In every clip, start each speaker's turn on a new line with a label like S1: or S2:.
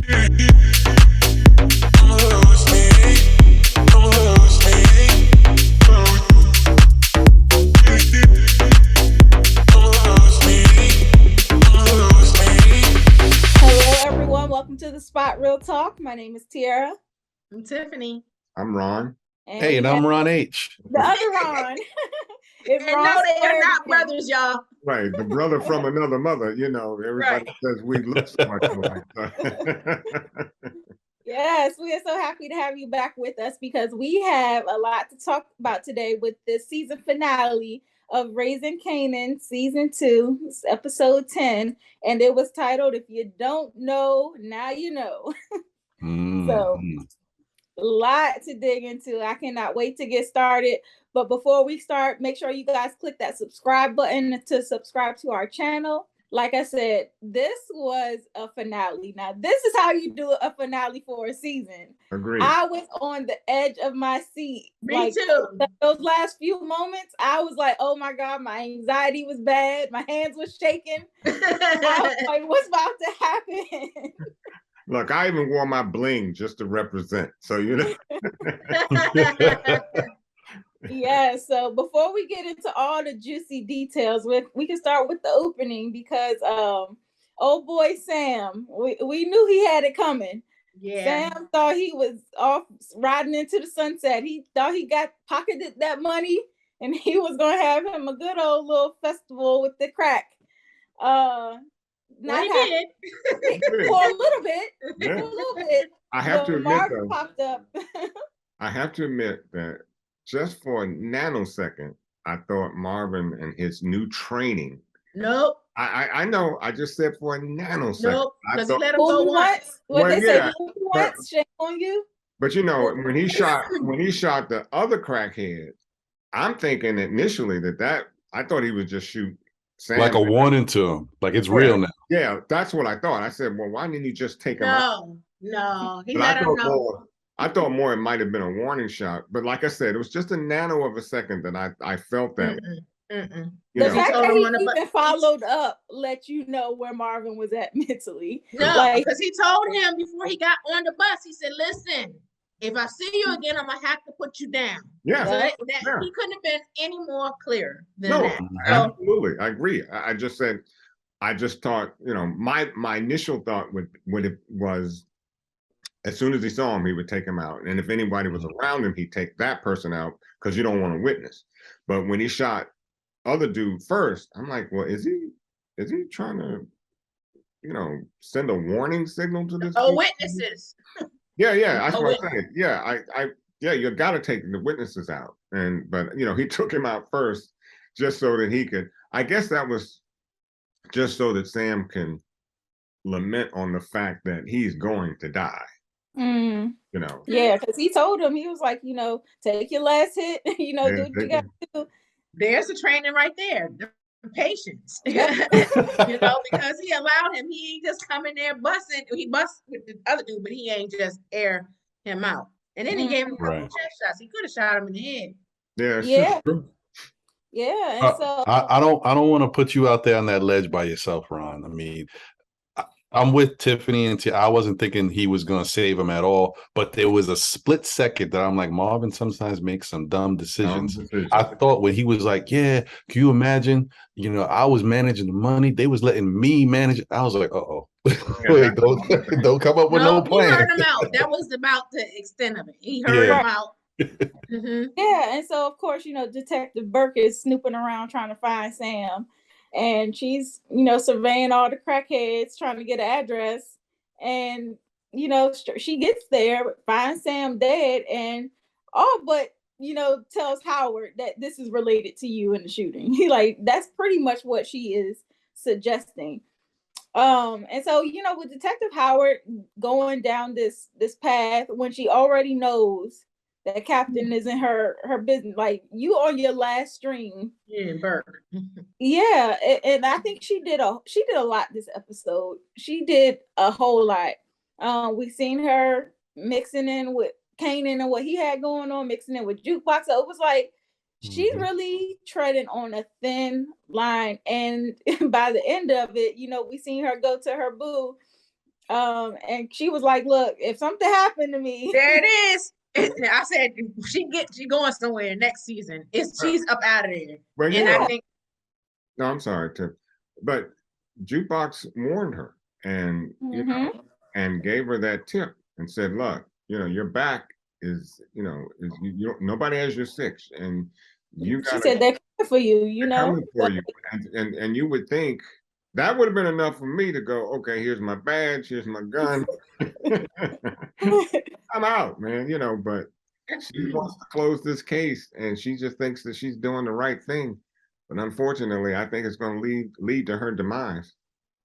S1: Welcome to the Spot Real Talk. My name is Tiara.
S2: I'm Tiffany.
S3: I'm Ron.
S4: Hey, and I'm Ron H.
S1: The other Ron.
S2: And no, they are not brothers, y'all.
S3: Right, the brother from another mother. You know, everybody says we look so much alike.
S1: Yes, we are so happy to have you back with us because we have a lot to talk about today with this season finale of Raising Kanan, season 2, episode 10, and it was titled "If You Don't Know, Now You Know." So, a lot to dig into. I cannot wait to get started. But before we start, make sure you guys click that subscribe button to subscribe to our channel. Like I said, this was a finale. Now, this is how you do a finale for a season.
S3: Agreed.
S1: I was on the edge of my seat.
S2: Me too.
S1: Those last few moments, I was like, oh my God, my anxiety was bad. My hands were shaking. I was like, what's about to happen?
S3: Look, I even wore my bling just to represent. So, you know.
S1: Yeah, so before we get into all the juicy details, we can start with the opening because old boy Sam, we knew he had it coming.
S2: Yeah.
S1: Sam thought he was off riding into the sunset. He thought he got pocketed that money and he was gonna have him a good old little festival with the crack.
S2: Not did.
S1: For a little bit.
S3: Yeah.
S1: For a little bit.
S3: I have to admit,
S1: Marvin
S3: though,
S1: popped up.
S3: I have to admit that just for a nanosecond, I thought Marvin and his new training.
S2: Nope.
S3: I know. I just said for a nanosecond.
S2: Nope. Because he let him go once.
S1: Shame on you.
S3: But you know, when he shot the other crackhead, I'm thinking initially that I thought he would just shoot Sam.
S4: Like a warning to him. Like it's real now.
S3: Yeah, that's what I thought. I said, well, why didn't he just take him out?
S2: No. He let him know.
S3: I thought more it might have been a warning shot, but like I said, it was just a nano of a second that I felt that.
S1: The fact that he even followed up let you know where Marvin was at mentally.
S2: No, because he told him before he got on the bus, he said, listen, if I see you again, I'm going to have to put you down.
S3: Yeah.
S2: He couldn't have been any more clear than that.
S3: Absolutely. I agree. I just thought, you know, my initial thought when it was, as soon as he saw him, he would take him out. And if anybody was around him, he'd take that person out because you don't want to witness. But when he shot other dude first, I'm like, well, is he trying to, you know, send a warning signal to this?
S2: Oh, witnesses.
S3: Yeah, that's what I'm saying. Yeah, you got to take the witnesses out. But you know, he took him out first just so that he could. I guess that was just so that Sam can lament on the fact that he's going to die. You know.
S1: Yeah, because he told him, he was like, you know, take your last hit, you know, do what you got to do.
S2: There's the training right there. The patience. You know, because he allowed him. He ain't just come in there busting. He bust with the other dude, but he ain't just air him out. And then he gave him a couple chest shots. He could have shot him in the head.
S3: Yeah.
S1: Yeah. And so
S4: I don't want to put you out there on that ledge by yourself, Ron. I mean, I'm with Tiffany, and I wasn't thinking he was going to save him at all, but there was a split second that I'm like, Marvin sometimes makes some dumb decisions. I thought when he was like, yeah, can you imagine, you know, I was managing the money, they was letting me manage it. I was like, wait, don't come up with no plan.
S2: He heard him out. That was about the extent of it. He heard him out.
S1: Yeah, and so of course, you know, Detective Burke is snooping around trying to find Sam. And she's, you know, surveying all the crackheads, trying to get an address. And, you know, she gets there, finds Sam dead, and all but, you know, tells Howard that this is related to you in the shooting. That's pretty much what she is suggesting. And so, you know, with Detective Howard going down this path when she already knows that Captain is in her business, like you on your last string.
S2: Yeah, Burke.
S1: Yeah, and I think she did a lot this episode. She did a whole lot. We seen her mixing in with Kanan and what he had going on, mixing in with Jukebox. So it was like she's really treading on a thin line. And by the end of it, you know, we seen her go to her boo And she was like, "Look, if something happened to me,
S2: there it is." I said she going somewhere next season. She's up out of there.
S3: Well,
S2: And I think
S3: no, I'm sorry, Tim, but Jukebox warned her and and gave her that tip and said, "Look, your back is you don't, nobody has your six, and you got."
S1: She said they're coming for you,
S3: coming for you, and you would think that would have been enough for me to go, okay, here's my badge, here's my gun. I'm out, man, but she wants to close this case and she just thinks that she's doing the right thing. But unfortunately, I think it's going to lead to her demise.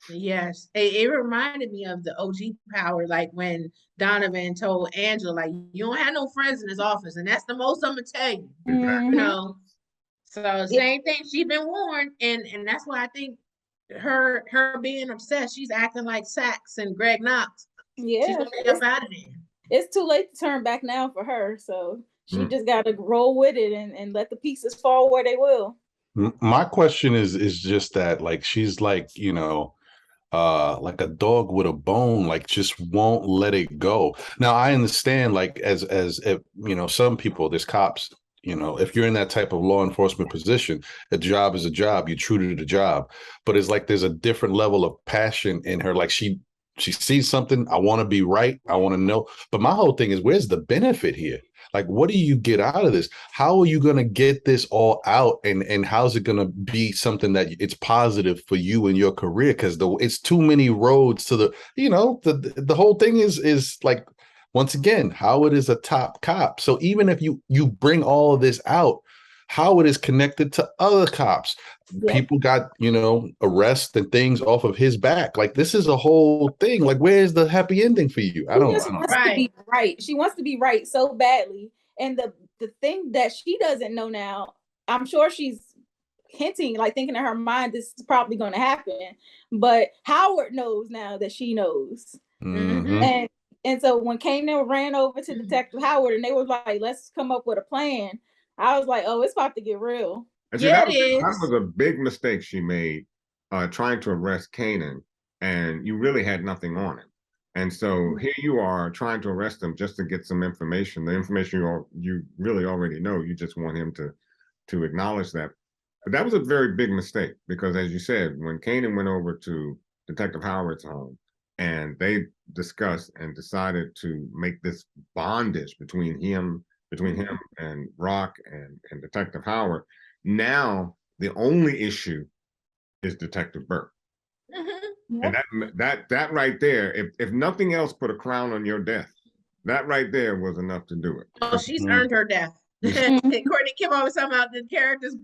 S2: Yes, it reminded me of the OG Power, like when Donovan told Angela, like, you don't have no friends in this office, and that's the most I'm gonna tell you. So same thing. She's been warned, and that's why I think her being obsessed, she's acting like Sachs and Greg Knox.
S1: Yeah,
S2: she's gonna be up out of there.
S1: It's too late to turn back now for her, so she just got to roll with it and let the pieces fall where they will.
S4: My question is just that, like, she's like, like a dog with a bone, like just won't let it go. Now I understand, like, as if, some people, there's cops, if you're in that type of law enforcement position, a job is a job, you're true to the job. But it's like there's a different level of passion in her. Like she sees something, I want to be right, I want to know. But my whole thing is, where's the benefit here? Like, what do you get out of this? How are you going to get this all out? And how's it going to be something that it's positive for you in your career? Because it's too many roads to the whole thing is like, once again, Howard is a top cop. So even if you bring all of this out, Howard is connected to other cops. People got, arrests and things off of his back. Like, this is a whole thing. Like, where's the happy ending for you? I don't know.
S1: To be right. She wants to be right so badly. And the thing that she doesn't know now, I'm sure she's hinting, like thinking in her mind, this is probably going to happen. But Howard knows now that she knows. And so when Kanan ran over to Detective Howard and they were like, let's come up with a plan, I was like, oh, it's about to get real.
S3: That was a big mistake she made, trying to arrest Kanan, and you really had nothing on him. And so here you are trying to arrest him just to get some information, the information you really already know. You just want him to acknowledge that. But that was a very big mistake because, as you said, when Kanan went over to Detective Howard's home and they discussed and decided to make this bondage between him and Rock and Detective Howard, now the only issue is Detective Burke. And that right there, if nothing else put a crown on your death, that right there was enough to do it.
S2: Oh, she's earned her death. Courtney Kim always talking about the characters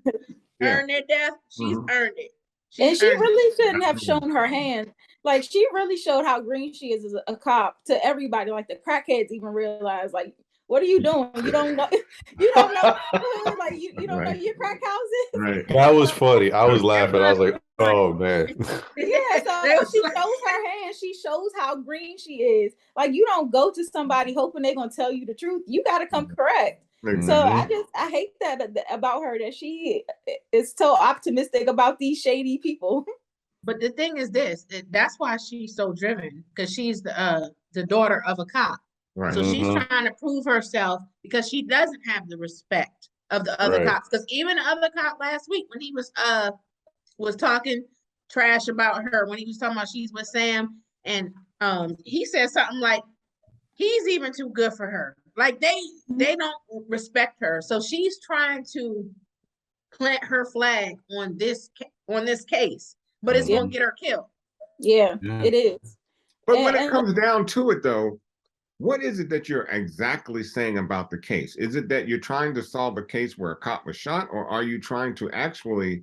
S2: earn their death. She's earned it.
S1: And she really shouldn't have shown her hand. Like, she really showed how green she is as a cop to everybody. Like, the crackheads even realized, like, what are you doing? You don't know, like you don't know your crack houses.
S3: Right.
S4: That was funny. I was laughing. I was like, oh man.
S1: Yeah, so she shows her hand. She shows how green she is. Like, you don't go to somebody hoping they're gonna tell you the truth. You got to come correct. So I hate that about her, that she is so optimistic about these shady people.
S2: But the thing is this, that's why she's so driven, because she's the daughter of a cop. Right. So she's trying to prove herself because she doesn't have the respect of the other cops. Because even the other cop last week, when he was talking trash about her, when he was talking about she's with Sam, and he said something like, he's even too good for her. Like, they don't respect her. So she's trying to plant her flag on this case, but it's gonna get her killed.
S1: Yeah, it is.
S3: But when it comes down to it, though, what is it that you're exactly saying about the case? Is it that you're trying to solve a case where a cop was shot, or are you trying to actually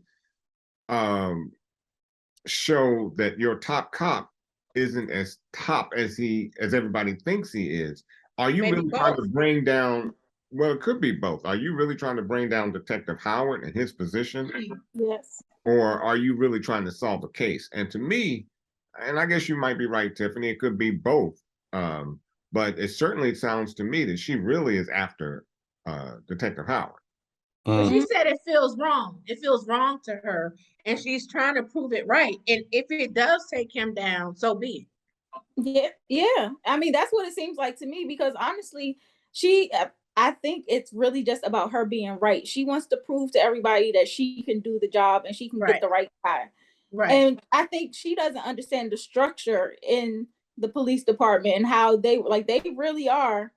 S3: show that your top cop isn't as top as everybody thinks he is? Are you really trying to bring down? Well, it could be both. Are you really trying to bring down Detective Howard and his position?
S1: Yes.
S3: Or are you really trying to solve a case? And to me, and I guess you might be right, Tiffany, it could be both. But it certainly sounds to me that she really is after Detective Howard.
S2: But she said it feels wrong. It feels wrong to her, and she's trying to prove it right. And if it does take him down, so be it.
S1: Yeah. I mean, that's what it seems like to me because honestly, I think it's really just about her being right. She wants to prove to everybody that she can do the job and she can get
S2: Right.
S1: the right guy.
S2: Right.
S1: And I think she doesn't understand the structure in the police department and how they really are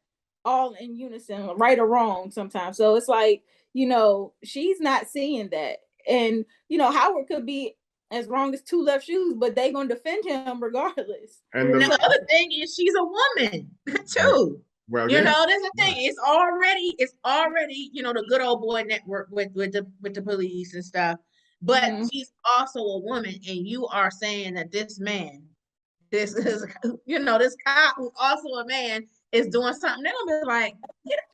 S1: all in unison, right or wrong sometimes. So it's like, she's not seeing that. And, Howard could be as wrong as two left shoes, but they gonna defend him regardless.
S3: And
S2: And
S3: the,
S2: the other thing is she's a woman too.
S3: well,
S2: You
S3: yeah,
S2: know, that's the thing. It's already, the good old boy network with the police and stuff. But she's also a woman, and you are saying that this man, this is, this cop who's also a man is doing something. They're gonna be like,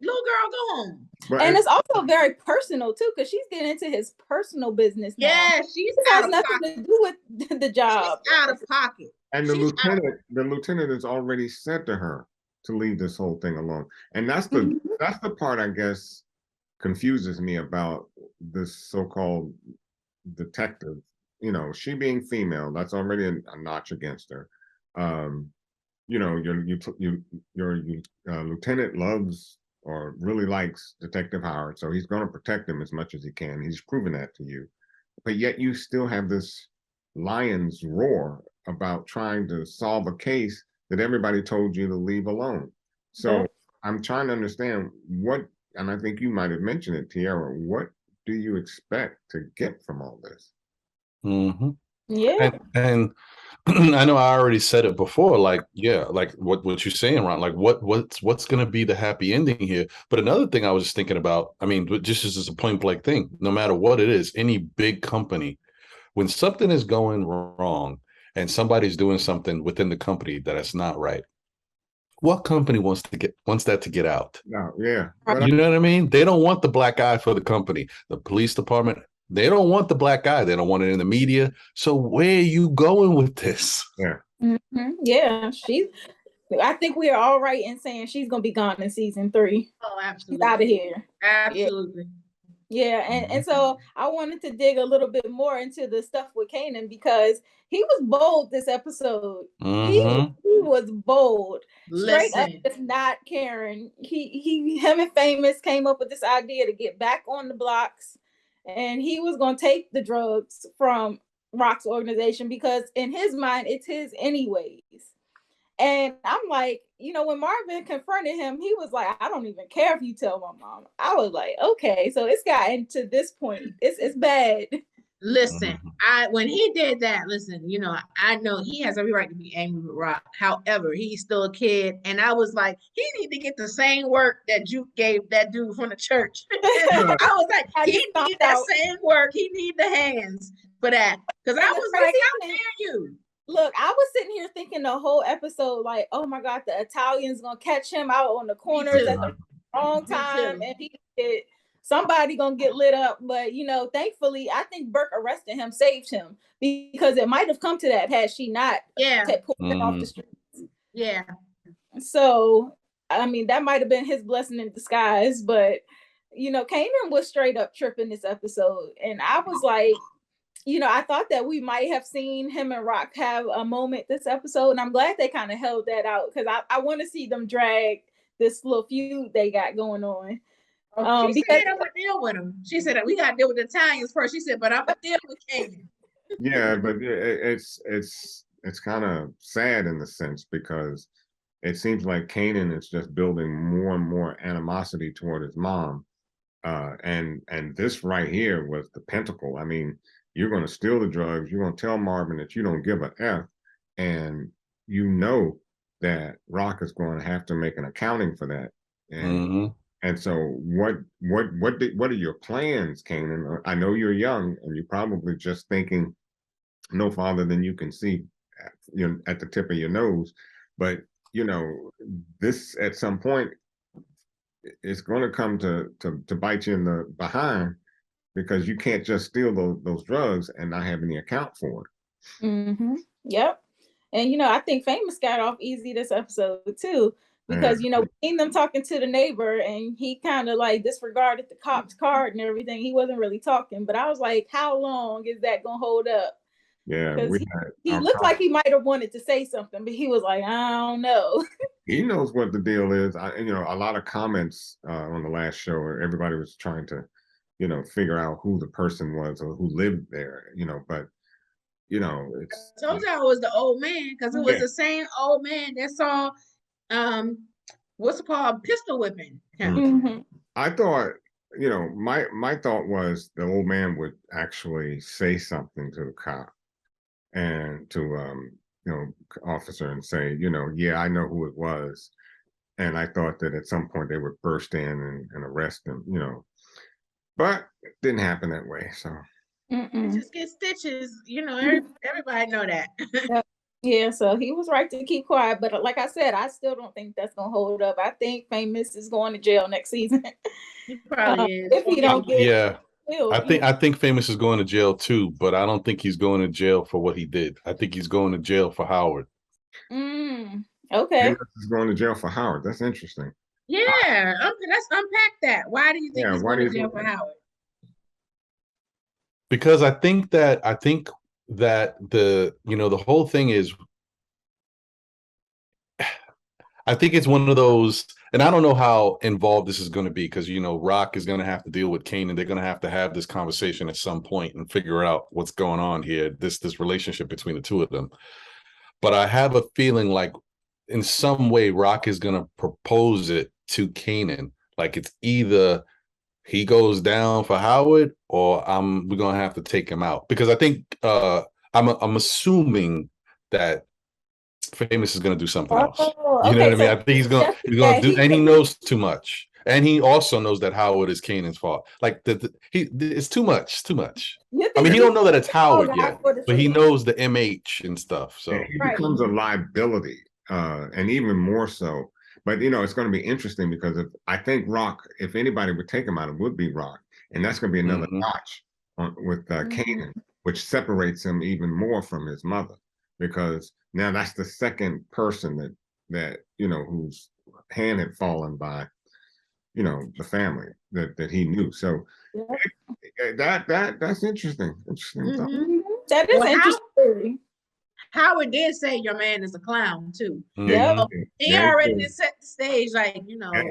S2: little girl, go home.
S1: And it's also very personal too, because she's getting into his personal business now.
S2: Yeah, she's
S1: this
S2: out
S1: has
S2: of
S1: nothing
S2: pocket.
S1: to do with the job.
S2: She's out of pocket.
S3: And the lieutenant has already said to her to leave this whole thing alone. And that's the part I guess confuses me about this so-called detective. She being female, that's already a notch against her. Your lieutenant loves or really likes Detective Howard, so he's going to protect him as much as he can. He's proven that to you, but yet you still have this lion's roar about trying to solve a case that everybody told you to leave alone. So I'm trying to understand and I think you might have mentioned it, Tiara, what do you expect to get from all this?
S4: Mm-hmm.
S1: Yeah.
S4: And I know I already said it before, like what you're saying, Ron, like what's going to be the happy ending here. But another thing I was just thinking about, I mean, just as a point blank thing, no matter what it is, any big company, when something is going wrong and somebody's doing something within the company that is not right, what company wants that to get out?
S3: No, yeah.
S4: You know what I mean? They don't want the black eye for the company. The police department, they don't want the black eye. They don't want it in the media. So where are you going with this?
S3: Yeah.
S1: Yeah, I think we are all right in saying she's gonna be gone in season 3.
S2: Oh, absolutely.
S1: She's out of here.
S2: Absolutely.
S1: Yeah, and so I wanted to dig a little bit more into the stuff with Kanan because he was bold this episode. He was bold. Straight up, it's not caring. Him and Famous came up with this idea to get back on the blocks, and he was gonna take the drugs from Rock's organization because in his mind it's his anyways. And I'm like, when Marvin confronted him, he was like, I don't even care if you tell my mom. I was like, okay, so it's gotten to this point. It's bad.
S2: Listen, when he did that, I know he has every right to be angry with Rock. However, he's still a kid. And I was like, he need to get the same work that Juke gave that dude from the church. I was like, he need that same work. He need the hands for that. Because I was like, how dare you?
S1: Look, I was sitting here thinking the whole episode, like, oh my God, the Italian's gonna catch him out on the corners at the wrong time, and somebody gonna get lit up. But thankfully, I think Burke arresting him saved him because it might have come to that had she not pulled him off the streets.
S2: Yeah.
S1: So I mean, that might have been his blessing in disguise. But Kanan was straight up tripping this episode, and I was like, I thought that we might have seen him and Rock have a moment this episode, and I'm glad they kind of held that out because I want to see them drag this little feud they got going on.
S2: She said I'm gonna deal with him. She said we gotta deal with the Italians first. She said, but I'm gonna deal with Kanan.
S3: Yeah, but it's kind of sad in the sense because it seems like Kanan is just building more and more animosity toward his mom, and this right here was the pentacle. I mean, you're going to steal the drugs. You're going to tell Marvin that you don't give a F, and that Rock is going to have to make an accounting for that. And so, what are your plans, Kanan? I know you're young, and you're probably just thinking no farther than you can see, at the tip of your nose. But this at some point it's going to come to bite you in the behind. Because you can't just steal those drugs and not have any account for it.
S1: Yep. And I think Famous got off easy this episode too, because we seen them talking to the neighbor, and he kind of like disregarded the cop's card and everything. He wasn't really talking, but I was like, how long is that gonna hold up?
S3: Yeah,
S1: because
S3: we
S1: he,
S3: had
S1: he
S3: our
S1: looked like he might have wanted to say something, but he was like, I don't know.
S3: he knows what the deal is. A lot of comments on the last show, where everybody was trying to, figure out who the person was or who lived there. But it's
S2: I told y'all it was the old man because it was
S3: Yeah.
S2: the same old man that saw what's it called, pistol whipping him.
S1: Mhm.
S3: I thought, my thought was the old man would actually say something to the cop and to officer and say, yeah, I know who it was. And I thought that at some point they would burst in and arrest him, but it didn't happen that way. So
S2: Just get stitches, everybody know that.
S1: Yeah, so he was right to keep quiet, but like I said, I still don't think that's gonna hold up. I think Famous is going to jail next season.
S2: He probably is.
S1: If he don't get killed.
S4: I think Famous is going to jail too, but I don't think he's going to jail for what he did. I think he's going to jail for Howard.
S1: Okay.
S3: Famous is going to jail for Howard. That's interesting.
S2: Yeah, let's unpack that. Why do you think he's going to jail for Howard?
S4: Because I think that the whole thing is, I think it's one of those, and I don't know how involved this is going to be because Rock is going to have to deal with Kanan. They're going to have this conversation at some point and figure out what's going on here. This relationship between the two of them. But I have a feeling like in some way Rock is going to propose it to Kanan. Like it's either he goes down for Howard or we're going to have to take him out, because I think I'm assuming that Famous is going to do something else. You know what I mean? I think he's going to do, and he knows too much, and he also knows that Howard is Kanan's fault. Like it's too much. It's too much. I mean, he don't know that it's Howard yet, but he knows the MH and stuff. So
S3: he becomes a liability, and even more so. But it's going to be interesting because I think Rock, if anybody would take him out, it would be Rock, and that's going to be another notch with Kanan, which separates him even more from his mother, because now that's the second person that whose hand had fallen by the family that he knew. So that's interesting.
S1: That is interesting.
S2: Howard did say your man is a clown too.
S1: Yep.
S2: He already did set the stage, like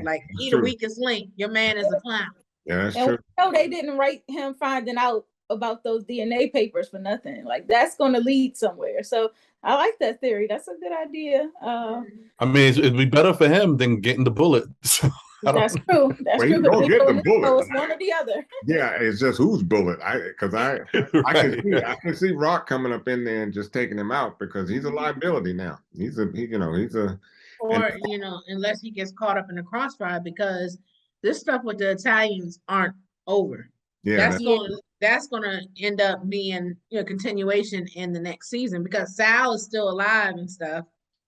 S2: like he the weakest link. Your man is a clown.
S3: Yeah, that's true.
S1: They didn't write him finding out about those DNA papers for nothing. Like that's going to lead somewhere. So I like that theory. That's a good idea.
S4: I mean, it'd be better for him than getting the bullet. So,
S1: that's true. That's true.
S3: Don't get the bullet.
S1: It's one or the other.
S3: Yeah, it's just whose bullet. I can see Rock coming up in there and just taking him out because he's a liability now.
S2: Or unless he gets caught up in the crossfire, because this stuff with the Italians aren't over. Yeah, that's gonna end up being continuation in the next season because Sal is still alive and stuff.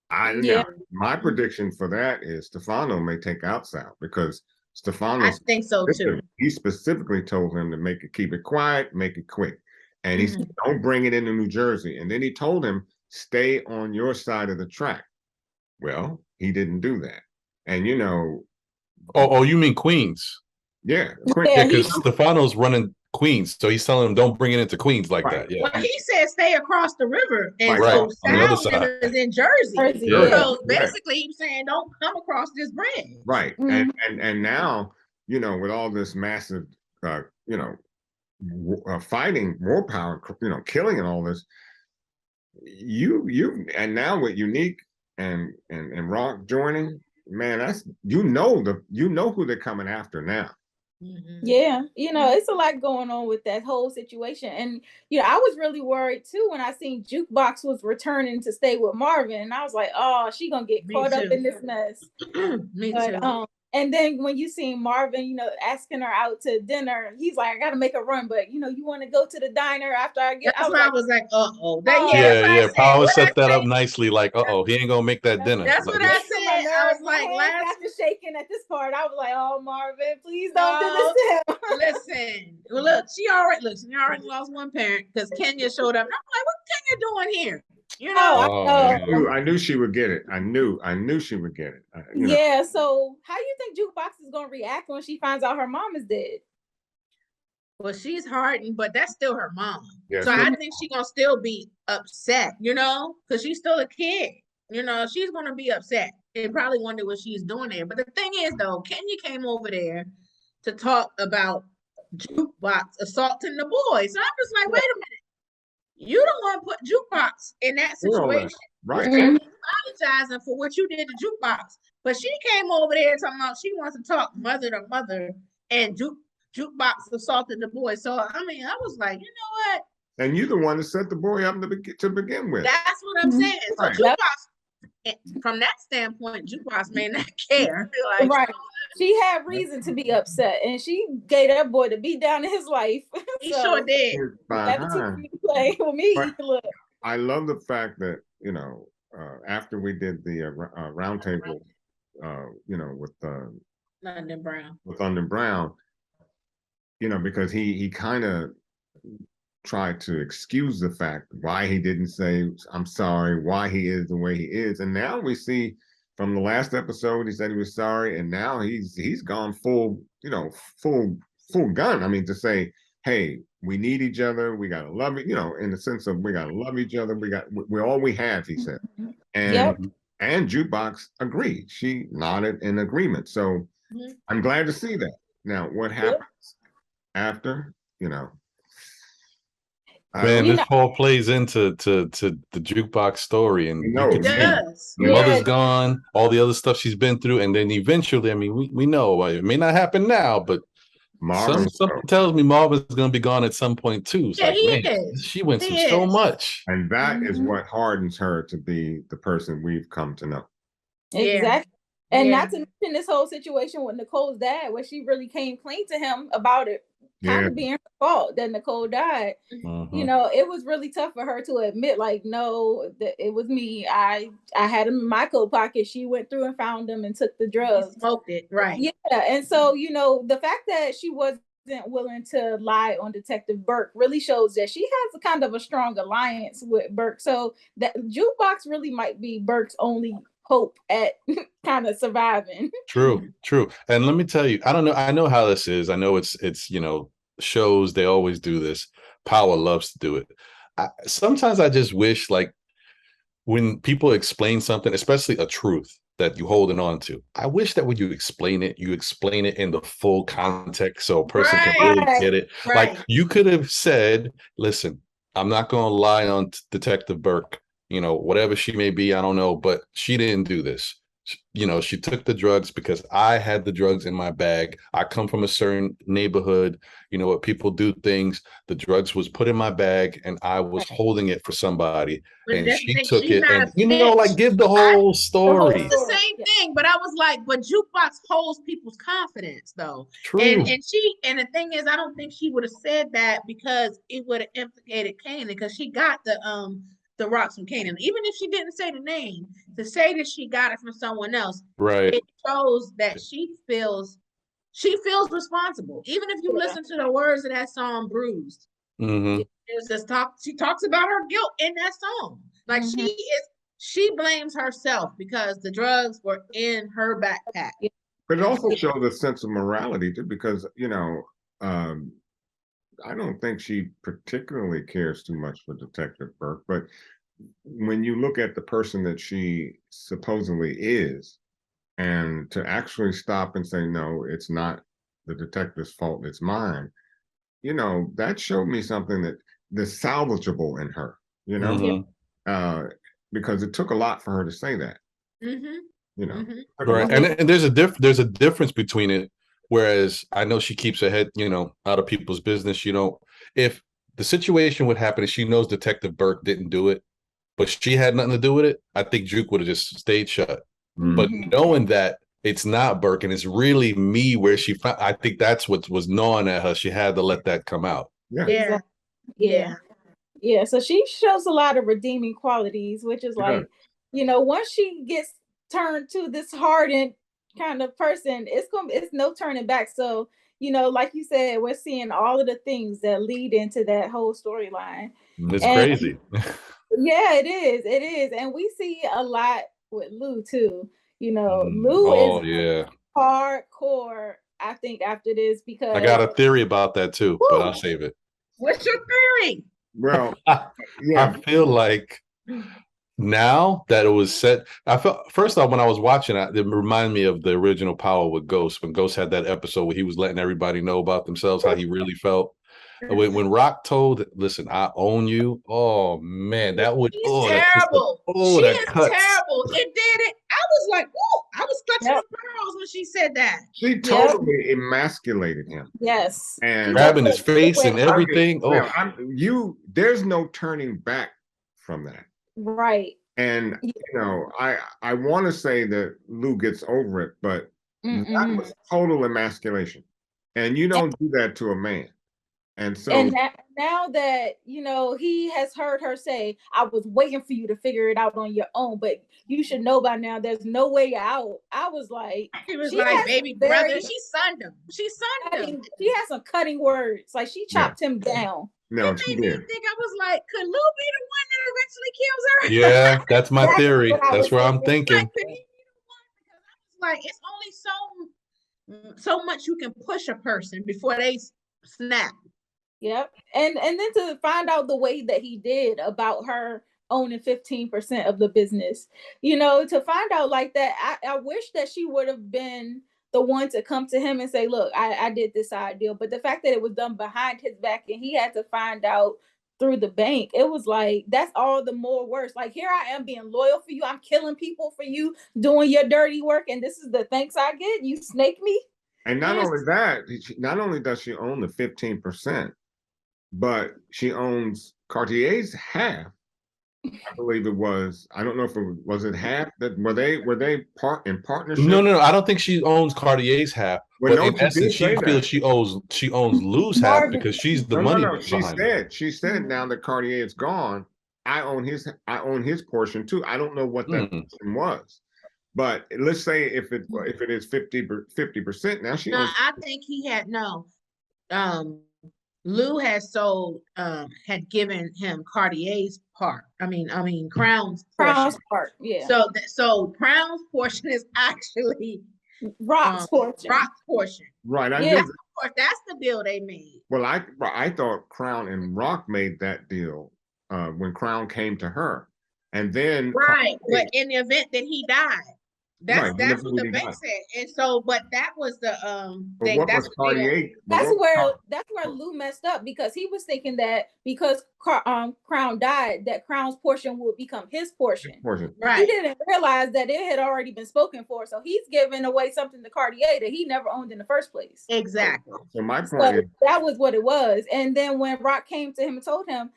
S3: My prediction for that is Stefano may take out Sal, because Stefano,
S2: I think so too.
S3: He specifically told him to keep it quiet, make it quick, and he said, "Don't bring it into New Jersey." And then he told him, "Stay on your side of the track." Well, he didn't do that, and
S4: Oh, you mean Queens?
S3: Yeah,
S4: because Stefano's running Queens, so he's telling him don't bring it into Queens like that. Yeah.
S2: Well, he said stay across the river, and
S4: so
S2: Sal's is in Jersey.
S4: Yeah.
S2: So basically, he's saying don't come across this bridge.
S3: Right, and now with all this massive fighting, war power, killing and all this, and now with Unique and Rock joining, man, that's who they're coming after now.
S1: Yeah, it's a lot going on with that whole situation. And I was really worried too when I seen Jukebox was returning to stay with Marvin, and I was like, oh, she gonna get caught up in this mess.
S2: Me too.
S1: And then when you see Marvin, asking her out to dinner, he's like, I gotta make a run, but you want to go to the diner after I get
S2: out. I was like, uh-oh.
S4: Power set that up nicely, like, uh-oh, he ain't gonna make that dinner.
S2: That's what I said. I was like,
S1: after shaking at this part, I was like, oh, Marvin, please don't do this to him.
S2: Listen, look, she already lost one parent because Kenya showed up. I'm like, what's Kenya doing here?
S3: I knew she would get it. I knew she would get it.
S1: Yeah. So how do you think Jukebox is gonna react when she finds out her mom is dead?
S2: Well, she's hardened, but that's still her mom.
S3: Yeah,
S2: So
S3: still-
S2: I think she's gonna still be upset, because she's still a kid. She's gonna be upset and probably wonder what she's doing there. But the thing is, though, Kenya came over there to talk about Jukebox assaulting the boys. So I'm just like, wait a minute. You don't want to put Jukebox in that situation.
S3: Right.
S2: You're apologizing for what you did to Jukebox. But she came over there talking about she wants to talk mother to mother and Jukebox assaulted the boy. So I was like, you know what?
S3: And you're the one that set the boy up to begin with.
S2: That's what I'm saying. So
S3: Right.
S2: Jukebox, from that standpoint, Jukebox may not care. Like,
S1: right. She had reason to be upset, and she gave that boy the beat down in his life.
S2: He sure did.
S1: Play with me. Look.
S3: I love the fact that after we did the roundtable, with
S2: London Brown.
S3: With London Brown, because he kind of tried to excuse the fact why he didn't say I'm sorry, why he is the way he is, and now we see from the last episode he said he was sorry, and now he's gone full gun. I mean, to say, hey, we need each other, we gotta love it, in the sense of we gotta love each other, we're all we have, he said. And and Jukebox agreed. She nodded in agreement. So I'm glad to see that. Now, what happens after,
S4: Man, this all plays into the Jukebox story, and
S2: it does.
S4: Mother's gone, all the other stuff she's been through, and then eventually, I mean, we know it may not happen now, but something tells me Marvin's going to be gone at some point too. It's she went through so much,
S3: and that is what hardens her to be the person we've come to know.
S1: Exactly. And not to mention this whole situation with Nicole's dad, where she really came clean to him about it. Kind of being her fault that Nicole died. It was really tough for her to admit, like, no, that it was me. I had him in my coat pocket. She went through and found him and took the drugs.
S2: He smoked it, right?
S1: Yeah, and so the fact that she wasn't willing to lie on Detective Burke really shows that she has a kind of a strong alliance with Burke. So that Jukebox really might be Burke's only hope at kind of surviving.
S4: True. And let me tell you, I know how this is. I know it's shows, they always do this. Power loves to do it. Sometimes I just wish, like, when people explain something, especially a truth that you're holding on to, I wish that when you explain it in the full context so a person can really get it.
S2: Right.
S4: Like, you could have said, listen, I'm not going to lie on Detective Burke, whatever she may be, I don't know, but she didn't do this. She took the drugs because I had the drugs in my bag. I come from a certain neighborhood, where people do things. The drugs was put in my bag and I was holding it for somebody, and she took it, and give the whole story.
S2: It's the same thing, but I was like, but Jukebox holds people's confidence, though.
S4: True.
S2: And the thing is, I don't think she would have said that because it would have implicated Kanan, because she got the rocks from Kanan. Even if she didn't say the name, to say that she got it from someone else,
S4: right?
S2: It shows that she feels responsible. Even if you listen to the words of that song, "Bruised," there's this she talks about her guilt in that song. Like she blames herself because the drugs were in her backpack.
S3: But it also shows a sense of morality too, because I don't think she particularly cares too much for Detective Burke, but when you look at the person that she supposedly is, and to actually stop and say, no, it's not the detective's fault, it's mine, that showed me something that's salvageable in her, because it took a lot for her to say that.
S4: Right. And there's a difference between it. Whereas I know she keeps her head, out of people's business. If the situation would happen and she knows Detective Burke didn't do it, but she had nothing to do with it, I think Juke would have just stayed shut. But knowing that it's not Burke and it's really me, where she found, I think that's what was gnawing at her. She had to let that come out.
S2: Yeah.
S1: So she shows a lot of redeeming qualities, which is like, once she gets turned to this hardened kind of person, it's no turning back. So like you said, we're seeing all of the things that lead into that whole storyline.
S4: It's crazy.
S1: It is, and we see a lot with Lou too. Lou is hardcore I think after this because
S4: I got a theory about that too, but I'll
S1: Woo!
S4: save it.
S2: What's your theory?
S3: Well,
S4: I
S3: yeah,
S4: feel like now that it was set, I felt first off when I was watching it reminded me of the original Power with Ghost, when Ghost had that episode where he was letting everybody know about themselves, how he really felt. When Rock told, listen, I own you. Oh man, that would
S2: She's terrible. She
S4: that
S2: is
S4: cuts.
S2: terrible. It did it. I was like, whoa, I was clutching
S1: Yep.
S2: the pearls when she said that.
S3: she totally emasculated him.
S1: yes,
S3: And
S1: She
S4: Grabbing
S1: took
S4: his face
S1: away-
S4: and everything.
S3: Well,
S4: Oh,
S3: there's no turning back from that.
S1: right.
S3: And I want to say that Lou gets over it, but that was total emasculation. And you don't do that to a man. And so
S1: And now that he has heard her say, I was waiting for you to figure it out on your own, but you should know by now there's no way out. I was like,
S2: He was
S1: she
S2: like,
S1: has
S2: baby
S1: some
S2: brother.
S1: very
S2: She sunned him. She sunned him.
S1: she has some cutting words. Like she chopped him down.
S3: no,
S2: It
S3: she
S2: made me
S3: did.
S2: think, I was like, could Lou be the one that eventually kills her?
S4: yeah, that's my
S1: That's
S4: theory.
S1: what I
S4: That's
S1: was
S4: where I'm
S1: thinking.
S4: thinking.
S2: Like, could he be the one? Because I was like, it's only so much you can push a person before they snap.
S1: Yep. And then to find out the way that he did about her owning 15% of the business, to find out like that, I wish that she would have been the one to come to him and say, look, I did this side deal. But the fact that it was done behind his back and he had to find out through the bank, it was like, that's all the more worse. Like, here I am being loyal for you. I'm killing people for you, doing your dirty work. And this is the thanks I get. You snake me.
S3: And not only that, not only does she own the 15%, but she owns Cartier's half. I believe it was. I don't know if it was it half that were they in partnership?
S4: No. I don't think she owns Cartier's half.
S3: Well,
S4: but
S3: no,
S4: in
S3: she
S4: essence,
S3: did say
S4: she feels
S3: that.
S4: she owns Lou's half
S1: Marvin.
S4: because she's the
S3: No,
S4: money
S3: no. She
S4: behind it.
S3: said now that Cartier is gone, I own his portion too. I don't know what that portion was, but let's say if it is 50%, now she
S2: No,
S3: owns.
S2: I think he had Lou had sold had given him Cartier's part. I mean Crown's portion.
S1: Crown's part, yeah.
S2: So Crown's portion is actually
S1: Rock's portion.
S2: Rock's portion.
S3: Right. I
S1: Yeah.
S3: knew
S2: Of course, that's the deal they made.
S3: Well, I thought Crown and Rock made that deal when Crown came to her, and then
S2: Right, but in the event that he died, that's what the bank said. And so, but that was the thing.
S3: What
S2: That's
S3: was
S2: the deal.
S3: Cartier?
S1: That's where Lou messed up because he was thinking that because Crown died, that Crown's portion would become his portion.
S2: Right.
S1: He didn't realize that it had already been spoken for, so he's giving away something to Cartier that he never owned in the first place.
S2: Exactly.
S3: So my point is
S1: that was what it was. And then when Rock came to him and told him,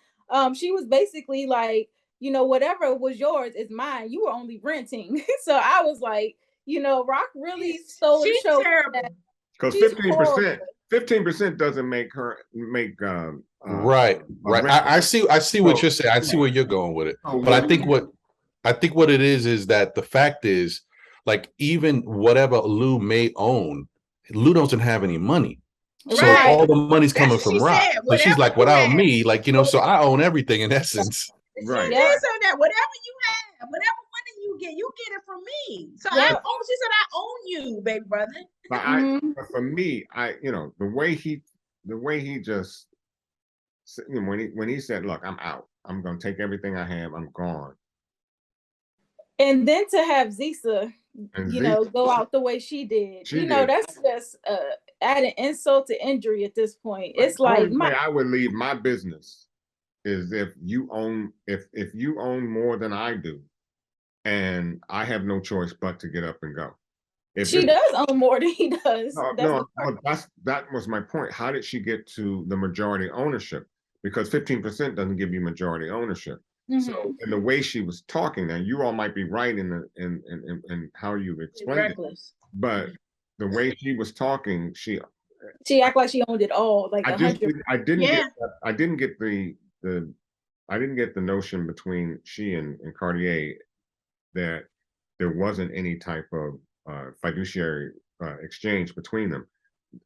S1: she was basically like, whatever was yours is mine. You were only renting. So I was like, Rock really stole the show.
S3: Because 15% doesn't make her
S4: right. I see what you're saying. I see where you're going with it. But I think what it is that the fact is, like, even whatever Lou may own, Lou doesn't have any money. So all the money's coming from Rock. So she's like, without me, like, so I own everything in essence.
S3: Right.
S2: She said so that whatever you have, whatever money you get it from me. So she said, I own you, baby brother.
S3: But for me, the way he just, when he said, look, I'm out. I'm going to take everything I have. I'm gone.
S1: And then to have Zisa, go out the way she did. That's just adding insult to injury at this point. It's like
S3: I would leave my business is if you own more than I do, and I have no choice but to get up and go.
S1: She does own more than he does.
S3: That was my point. How did she get to the majority ownership? Because 15% doesn't give you majority ownership. Mm-hmm. So in the way she was talking, now you all might be right in how you explained it, but the way she was talking, she
S1: acted like she owned it all. Like
S3: I didn't get the notion between she and Cartier that there wasn't any type of fiduciary exchange between them.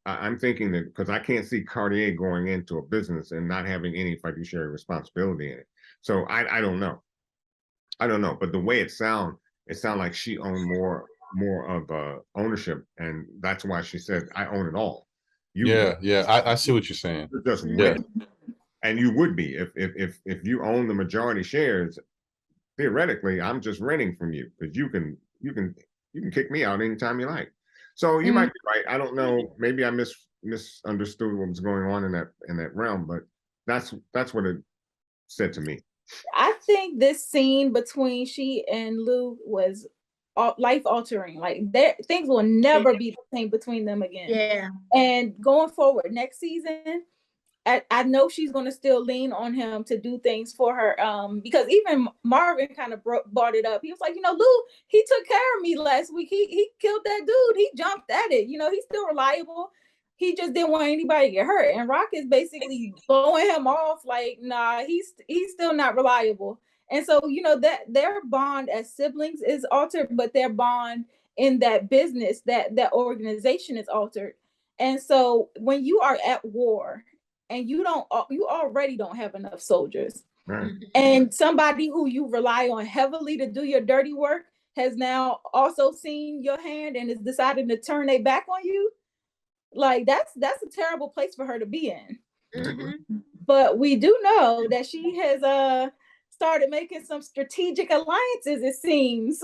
S3: I'm thinking that because I can't see Cartier going into a business and not having any fiduciary responsibility in it. So I don't know. But the way it sounded like she owned more more of ownership, and that's why she said, "I own it all."
S4: I see what you're saying.
S3: You're just
S4: Yeah.
S3: renting, and you would be if you own the majority shares. Theoretically, I'm just renting from you because you can kick me out anytime you like. So you might be right. I don't know. Maybe I misunderstood what was going on in that realm, but that's what it said to me.
S1: I think this scene between she and Lou was life altering. Like things will never be the same between them again.
S2: Yeah.
S1: And going forward next season, I know she's going to still lean on him to do things for her. Because even Marvin kind of brought it up. He was like, Lou, he took care of me last week. He killed that dude. He jumped at it. He's still reliable. He just didn't want anybody to get hurt. And Rock is basically blowing him off like, nah, he's still not reliable. And so, that their bond as siblings is altered, but their bond in that business, that organization is altered. And so when you are at war and you already don't have enough soldiers,
S3: Right.
S1: and somebody who you rely on heavily to do your dirty work has now also seen your hand and is deciding to turn their back on you, like that's a terrible place for her to be in. But we do know that she has started making some strategic alliances, it seems.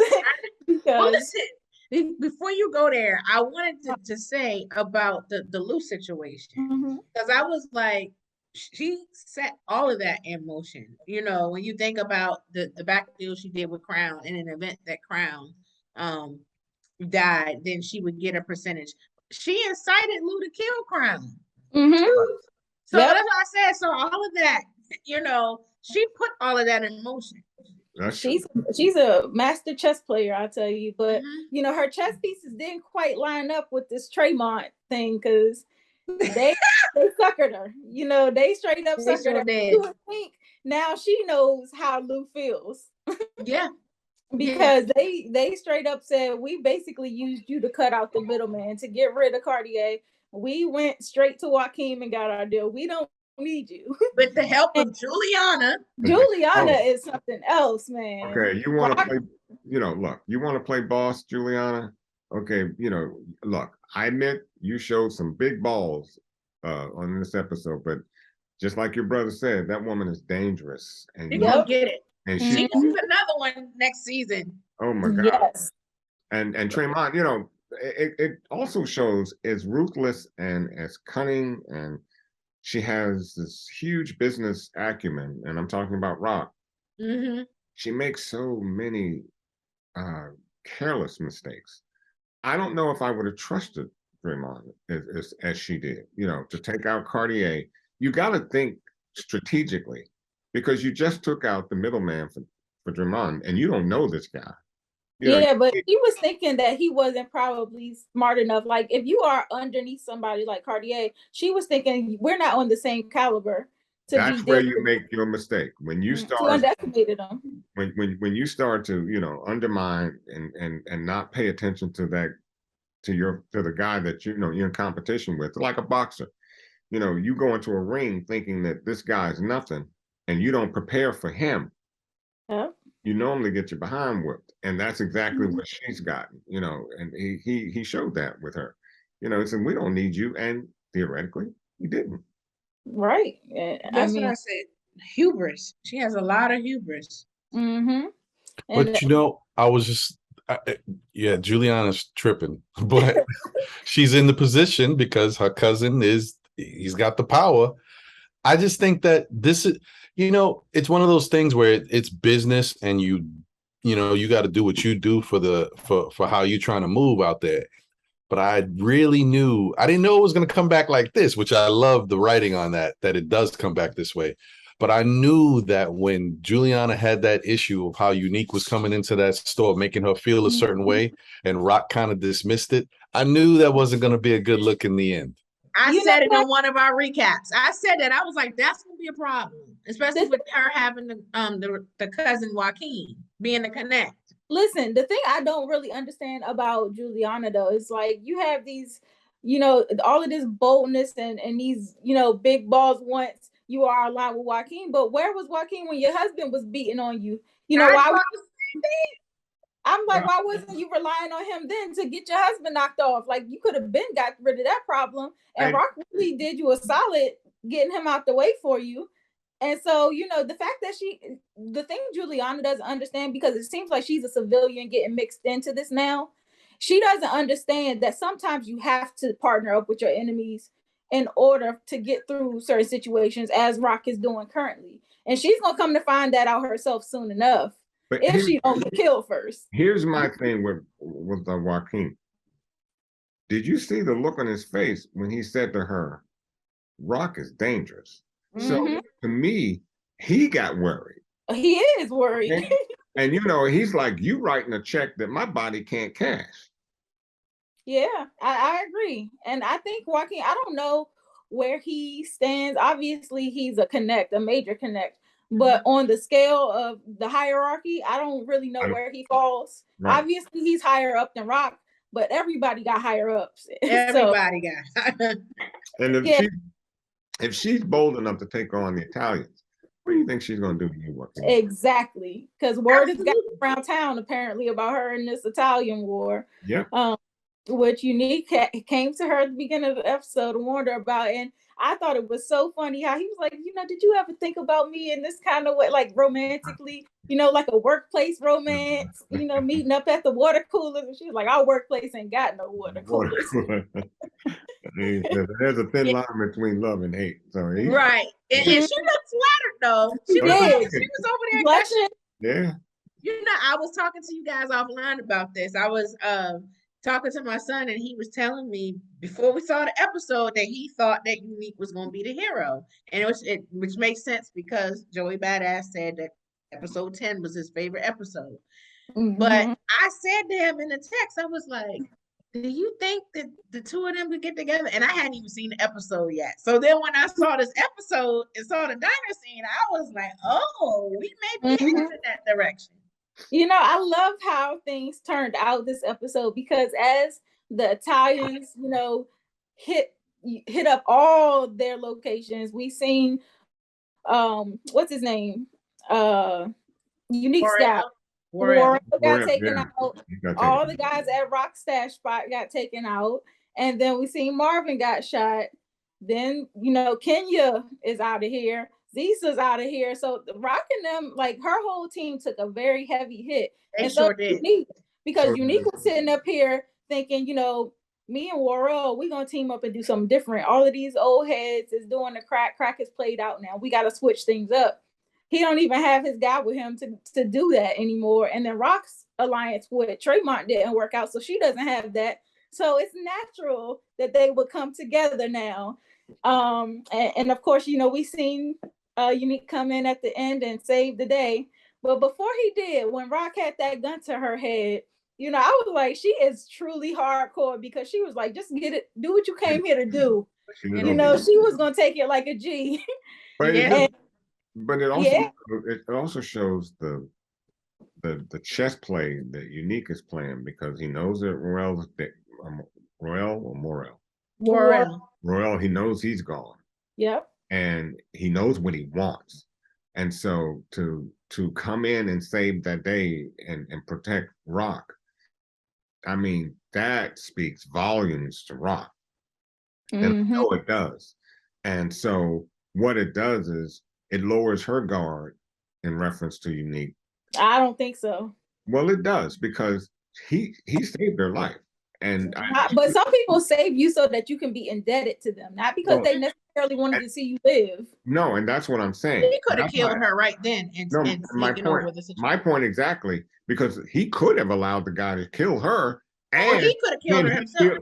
S2: Well, listen, before you go there, I wanted to say about the Lou situation, because I was like, she set all of that in motion. When you think about the back deal she did with Crown, in an event that Crown died, then she would get a percentage. She incited Lou to kill Crown. So that's what I said. So all of that, she put all of that in motion.
S1: She's a master chess player, I'll tell you. But her chess pieces didn't quite line up with this Tremont thing, because they suckered her. They straight up suckered her. You would think now she knows how Lou feels.
S2: Yeah.
S1: Because they straight up said, we basically used you to cut out the middleman to get rid of Cartier. We went straight to Joaquin and got our deal. We don't need you.
S2: With the help of Juliana.
S1: Juliana is something else, man.
S3: Okay, you want to play, look, you want to play boss, Juliana? Okay, look, I admit you showed some big balls on this episode, but just like your brother said, that woman is dangerous. And
S2: you're gonna get it.
S3: And
S2: she gets another one next season.
S3: Oh my God. Yes. And Tremont, it also shows as ruthless and as cunning, and she has this huge business acumen, and I'm talking about Rock. She makes so many careless mistakes. I don't know if I would have trusted Tremont as she did, to take out Cartier. You got to think strategically, because you just took out the middleman for Drummond, and you don't know this guy.
S1: But he was thinking that he wasn't probably smart enough. Like, if you are underneath somebody like Cartier, she was thinking we're not on the same caliber.
S3: That's where you make your mistake. When you start
S1: underestimated them.
S3: When you start to undermine and not pay attention to that, to the guy that you're in competition with, like a boxer. You go into a ring thinking that this guy's nothing, and you don't prepare for him. You normally get your behind whipped, and that's exactly what she's gotten. And he showed that with her. He said, we don't need you, and theoretically he didn't.
S1: Right.
S2: That's what I said. Hubris. She has a lot of hubris.
S4: But I was just Juliana's tripping, but she's in the position because her cousin he's got the power. I just think that this is, it's one of those things where it's business, and you got to do what you do for how you're trying to move out there. But I didn't know it was going to come back like this, which I love the writing on that it does come back this way. But I knew that when Juliana had that issue of how Unique was coming into that store, making her feel a certain way, and Rock kind of dismissed it, I knew that wasn't going to be a good look in the end.
S2: I said it on one of our recaps. I said that. I was like, that's going to be a problem, especially with her having the cousin Joaquin being the connect.
S1: Listen, the thing I don't really understand about Juliana, though, is like, you have these, all of this boldness and these, big balls once you are aligned with Joaquin. But where was Joaquin when your husband was beating on you? Why? I'm like, why wasn't you relying on him then to get your husband knocked off? Like, you could have been got rid of that problem. And Rock really did you a solid getting him out the way for you. And so, you know, the fact that the thing Juliana doesn't understand, because it seems like she's a civilian getting mixed into this now, she doesn't understand that sometimes you have to partner up with your enemies in order to get through certain situations, as Rock is doing currently. And she's going to come to find that out herself soon enough, but if she don't get killed first.
S3: Here's my thing with Joaquin. Did you see the look on his face when he said to her, Rock is dangerous? So to me, he got worried.
S1: He is worried.
S3: And you know, he's like, you writing a check that my body can't cash.
S1: Yeah, I agree. And I think Joaquin, I don't know where he stands. Obviously, he's a major connect. But on the scale of the hierarchy, I don't really know where he falls. Right. Obviously, he's higher up than Rock, but everybody got higher ups.
S2: Everybody got.
S3: And if she's bold enough to take on the Italians, what do you think she's going to do to you, Joaquin?
S1: Exactly, because word has got around town apparently about her in this Italian war.
S3: Yeah.
S1: Which Unique came to her at the beginning of the episode and warned her about. And I thought it was so funny how he was like, you know, did you ever think about me in this kind of way, like romantically, you know, like a workplace romance, you know, meeting up at the water coolers? And she was like, our workplace ain't got no water coolers.
S3: There's a thin line between love and hate. So
S2: right. And she looked flattered though. She was over there.
S3: Yeah.
S2: You know, I was talking to you guys offline about this. I was talking to my son, and he was telling me before we saw the episode that he thought that Unique was going to be the hero, and which makes sense because Joey Badass said that episode 10 was his favorite episode. But I said to him in the text, I was like, do you think that the two of them could get together? And I hadn't even seen the episode yet. So then when I saw this episode and saw the diner scene, I was like, oh, we may be headed in that direction.
S1: You know, I love how things turned out this episode, because as the Italians, you know, hit up all their locations, we seen what's his name? Unique Scout. Warren got taken out. All the guys at Rock Stash Spot got taken out. And then we seen Marvin got shot. Then, you know, Kenya is out of here. Zisa's out of here. So Rock and them, like, her whole team took a very heavy hit.
S2: They and sure did.
S1: Unique, because Unique was sitting up here thinking, you know, me and Warrell, we're going to team up and do something different. All of these old heads is doing the crack. Crack is played out now. We got to switch things up. He don't even have his guy with him to do that anymore. And then Rock's alliance with Tremont didn't work out, so she doesn't have that. So it's natural that they would come together now. And of course, you know, we seen Unique come in at the end and save the day. But before he did, when Rock had that gun to her head, you know, I was like, she is truly hardcore, because she was like, just get it, do what you came here to do. You know, she was gonna take it like a G.
S3: But it also shows the chess play that Unique is playing, because he knows that Royale, he knows he's gone.
S1: Yep.
S3: And he knows what he wants. And so to come in and save that day and protect Rock, I mean, that speaks volumes to Rock. And I know it does. And so what it does is it lowers her guard in reference to Unique.
S1: I don't think so.
S3: Well, it does, because he saved her life.
S1: But some people save you so that you can be indebted to them, not because they necessarily wanted to see you live.
S3: No, and that's what I'm saying.
S2: He could have killed her right then and taken over the situation.
S3: My point exactly, because he could have allowed the guy to kill her, and
S2: he could have killed her himself.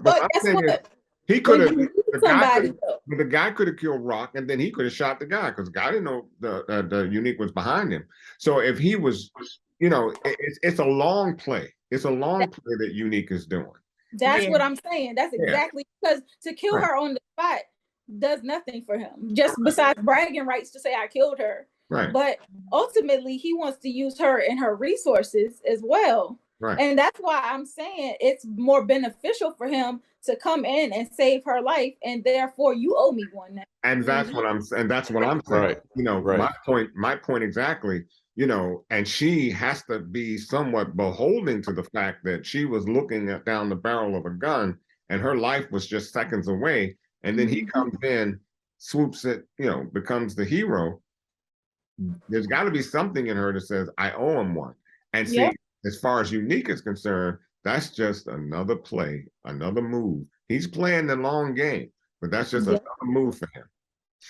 S1: But guess what?
S3: He could have. The guy could have killed Rock, and then he could have shot the guy, because the guy didn't know the Unique was behind him. So if he was, you know, it's a long play. It's a long play that Unique is doing.
S1: That's what I'm saying. That's exactly, because to kill her on the spot does nothing for him, just besides bragging rights to say I killed her.
S3: Right.
S1: But ultimately, he wants to use her and her resources as well.
S3: Right.
S1: And that's why I'm saying it's more beneficial for him to come in and save her life, and therefore you owe me one now.
S3: And that's what I'm saying.
S4: Right.
S3: You know, my point exactly. and she has to be somewhat beholden to the fact that she was looking down the barrel of a gun and her life was just seconds away. And then he comes in, swoops it, becomes the hero. There's got to be something in her that says, I owe him one. And see, as far as Unique is concerned, that's just another play, another move. He's playing the long game, but that's just another move for him.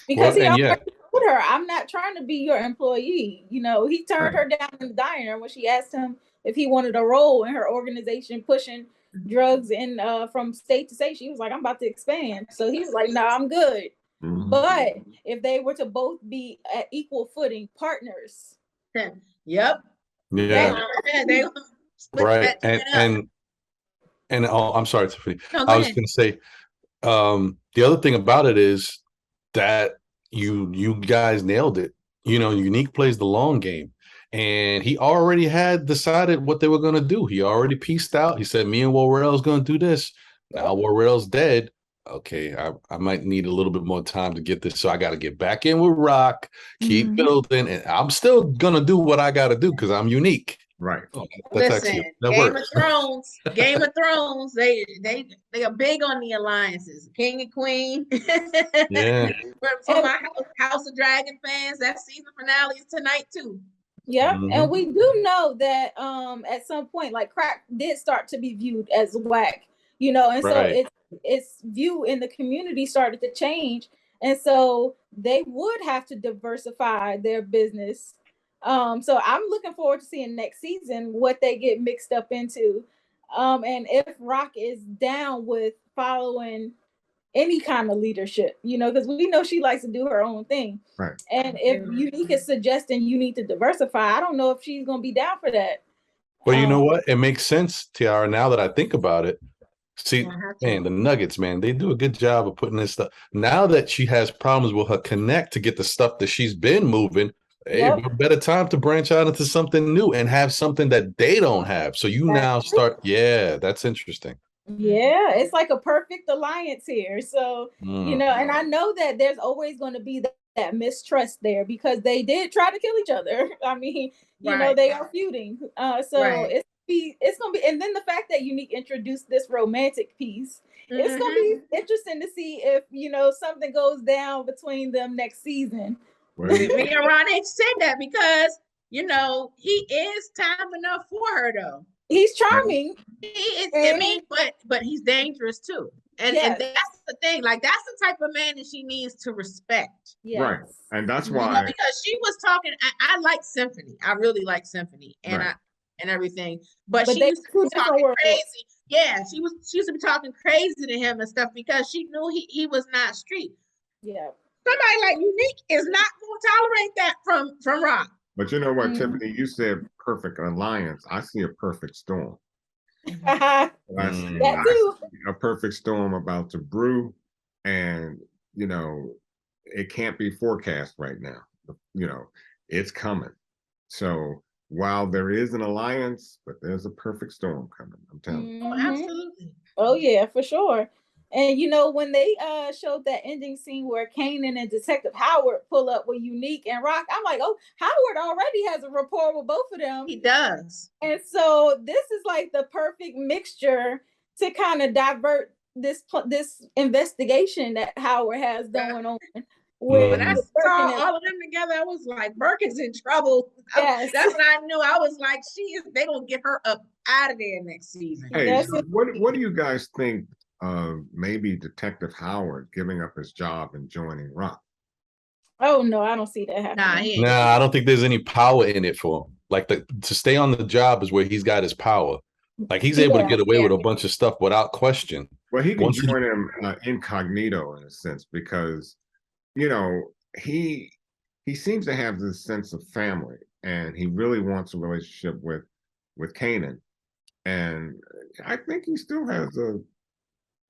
S1: Because he already told her, I'm not trying to be your employee. He turned her down in the diner when she asked him if he wanted a role in her organization pushing drugs in from state to state. She was like, I'm about to expand. So he was like, no, I'm good. But if they were to both be at equal footing partners.
S2: Yep.
S4: Yeah.
S2: They
S4: right. And oh, I'm sorry, Tiffany. I was going to say, the other thing about it is that you guys nailed it. Unique plays the long game, and he already had decided what they were going to do. He already pieced out. He said, me and Warrell's going to do this. Now Warrell's dead. Okay, I might need a little bit more time to get this. So I got to get back in with Rock, keep building, and I'm still going to do what I got to do because I'm Unique.
S3: Right.
S2: Listen, Game of Thrones, they are big on the alliances. King and Queen.
S4: Yeah.
S2: For my House of Dragon fans, that season finale is tonight too.
S1: Yep. And we do know that at some point, like, crack did start to be viewed as whack, and so its view in the community started to change. And so they would have to diversify their business. So I'm looking forward to seeing next season what they get mixed up into. And if Rock is down with following any kind of leadership, because we know she likes to do her own thing.
S3: Right.
S1: And if Unique is suggesting you need to diversify, I don't know if she's going to be down for that.
S4: Well, you know what? It makes sense, Tiara, now that I think about it. See, man, the Nuggets, man, they do a good job of putting this stuff. Now that she has problems with her connect to get the stuff that she's been moving, hey, what better time to branch out into something new and have something that they don't have. So you now start, that's interesting.
S1: Yeah, it's like a perfect alliance here. So, and I know that there's always going to be that mistrust there because they did try to kill each other. I mean, they are feuding. It's gonna be, and then the fact that Unique introduced this romantic piece, it's gonna be interesting to see if something goes down between them next season.
S2: Me and Ron said that because he is time enough for her though.
S1: He's charming.
S2: He is, but he's dangerous too. And that's the thing. Like, that's the type of man that she needs to respect.
S1: Yes.
S3: Right. And that's why
S2: because she was talking. I like Symphony. I really like Symphony and everything. But she used to be talking crazy. Yeah, she used to be talking crazy to him and stuff because she knew he was not street.
S1: Yeah.
S2: Somebody like Unique is not going to tolerate that from Rock.
S3: But you know what, Tiffany, you said perfect alliance. I see a perfect storm.
S1: I see
S3: a perfect storm about to brew, and it can't be forecast right now. It's coming. So while there is an alliance, but there's a perfect storm coming. I'm telling you.
S2: Oh, absolutely.
S1: Oh yeah, for sure. And when they showed that ending scene where Kanan and Detective Howard pull up with Unique and Rock, I'm like, oh, Howard already has a rapport with both of them.
S2: He does.
S1: And so this is like the perfect mixture to kind of divert this investigation that Howard has going on.
S2: When I saw all of them together, I was like, Burke is in trouble. Yes. That's when I knew. I was like, they're going to get her up out of there next season.
S3: Hey, so what do you guys think of maybe Detective Howard giving up his job and joining Rock?
S1: Oh no, I don't see that happening.
S4: Nah, I don't think there's any power in it for him. Like to stay on the job is where he's got his power. Like he's able to get away with a bunch of stuff without question.
S3: Well, he can join him incognito in a sense because he seems to have this sense of family, and he really wants a relationship with Kanan, and I think he still has a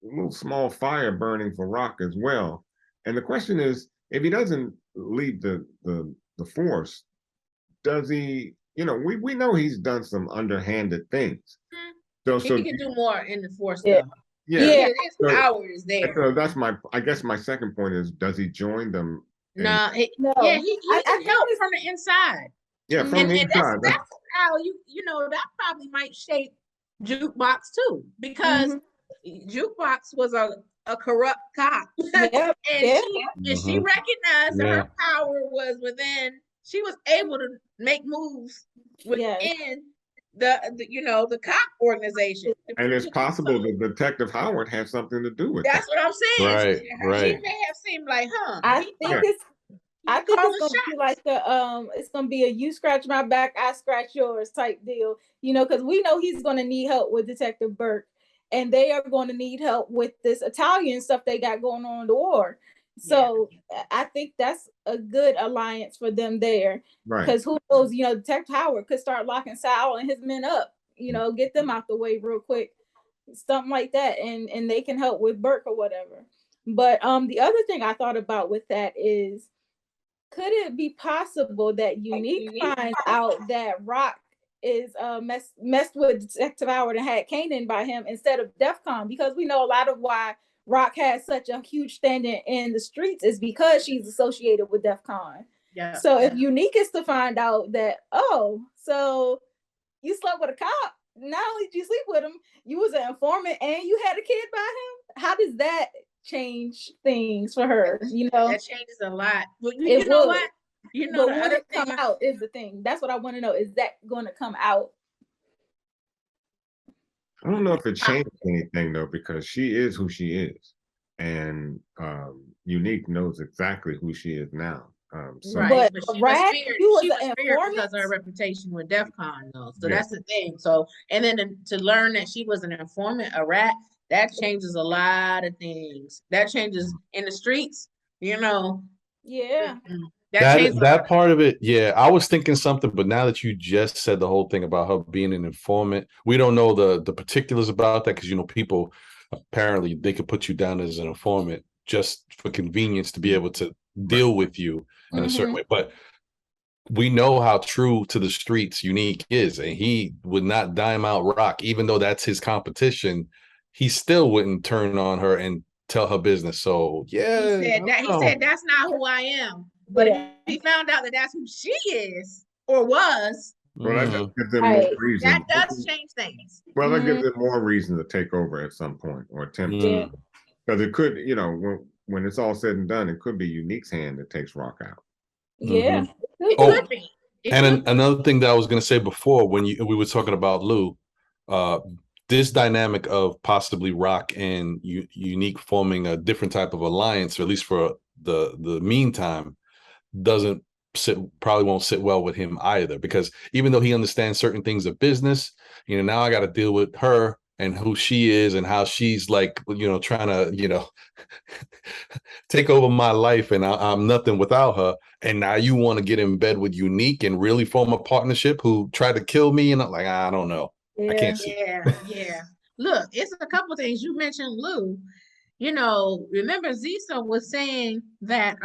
S3: little small fire burning for Rock as well. And the question is, if he doesn't lead the force, does he? We know he's done some underhanded things.
S2: So he can do more in the force.
S1: Yeah.
S2: His power is there.
S3: So that's I guess my second point is, does he join them?
S2: No. He can help from the inside.
S3: Yeah, from the
S2: And
S3: inside.
S2: that's how you know that probably might shape Jukebox too, because Jukebox was a corrupt cop,
S1: Yep.
S2: and
S1: Yeah.
S2: she recognized that
S4: Yeah.
S2: her power was within. She was able to make moves
S1: Yes.
S2: within the you know the cop organization.
S3: And it's possible that Detective Howard had something to do with that.
S2: That's what I'm saying.
S4: Right,
S2: She
S4: right.
S2: may have seemed like,
S1: I
S2: he
S1: think
S3: Yeah.
S1: it's I think
S2: calling
S1: it's gonna be
S2: shots.
S1: like it's gonna be a you scratch my back, I scratch yours type deal. You know, because we know he's gonna need help with Detective Burke, and they are going to need help with this Italian stuff they got going on in the war. So I think that's a good alliance for them there.
S3: Right.
S1: Because who knows, you know, Detective Howard could start locking Sal and his men up, you know, get them out the way real quick, something like that, and they can help with Burke or whatever. But the other thing I thought about with that is, could it be possible that Unique finds out that Rock is messed with Detective Howard and had Kanan by him instead of DEFCON? Because we know a lot of why Rock has such a huge standing in the streets is because she's associated with DEFCON.
S2: Yeah.
S1: So if Unique is to find out that, oh, so you slept with a cop, not only did you sleep with him, you was an informant and you had a kid by him. How does that change things for her? You know,
S2: that changes a lot. But you
S1: it
S2: know
S1: would.
S2: what? You know,
S1: But
S2: the
S1: would
S2: other
S1: it come
S2: thing
S1: out is the thing. That's what I want to know. Is that going to come out?
S3: I don't know if it changed anything though, because she is who she is, and Unique knows exactly who she is now. So
S2: right, but she was
S1: Rad,
S2: feared.
S1: you was
S2: She was
S1: an
S2: feared
S1: informant.
S2: because of her reputation with DEFCON, though. So
S3: Yeah.
S2: that's the thing. So, and then to learn that she was an informant, a rat, that changes a lot of things. That changes in the streets, you know.
S1: Yeah.
S2: That changes.
S4: That part of it, yeah. I was thinking something, but now that you just said the whole thing about her being an informant, we don't know the particulars about that, because you know people apparently they could put you down as an informant just for convenience to be able to deal with you in a certain way. But we know how true to the streets Unique is, and he would not dime out Rock, even though that's his competition. He still wouldn't turn on her and tell her business. So yeah,
S2: He said that's not who I am. But
S1: Yeah.
S2: if he found out that that's who she is or was,
S3: well, that just gives them
S1: Right.
S3: more reason.
S2: that does change things.
S3: Well, that gives them more reason to take over at some point or attempt to, because it could, you know, when it's all said and done, it could be Unique's hand that takes Rock out.
S1: Yeah.
S2: It
S4: Oh,
S2: could be.
S4: And another thing that I was going to say before, when we were talking about Lou, this dynamic of possibly Rock and Unique forming a different type of alliance, or at least for the meantime, probably won't sit well with him either, because even though he understands certain things of business, you know, now I got to deal with her and who she is and how she's like, you know, trying to, you know, take over my life, and I'm nothing without her. And now you want to get in bed with Unique and really form a partnership who tried to kill me, and I'm like, I don't know. I can't see.
S2: Yeah. Look, it's a couple of things. You mentioned Lou. You know, remember Zisa was saying that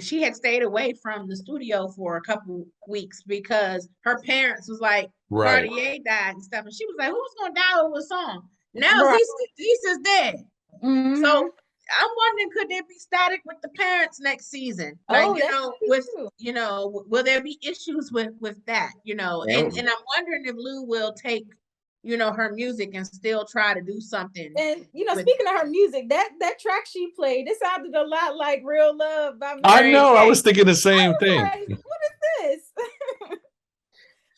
S2: she had stayed away from the studio for a couple weeks because her parents was like,
S4: Right.
S2: Cartier died and stuff, and she was like, "Who's gonna die over a song?" Now Zisa's dead. So I'm wondering, could there be static with the parents next season? Like, you know, you know, will there be issues with that? You know, and I'm wondering if Lou will take, you know, her music and still try to do something.
S1: And you know, speaking of her music, that track she played, it sounded a lot like "Real Love" by Mary.
S4: I know. I was thinking the same thing.
S1: Like, what is this?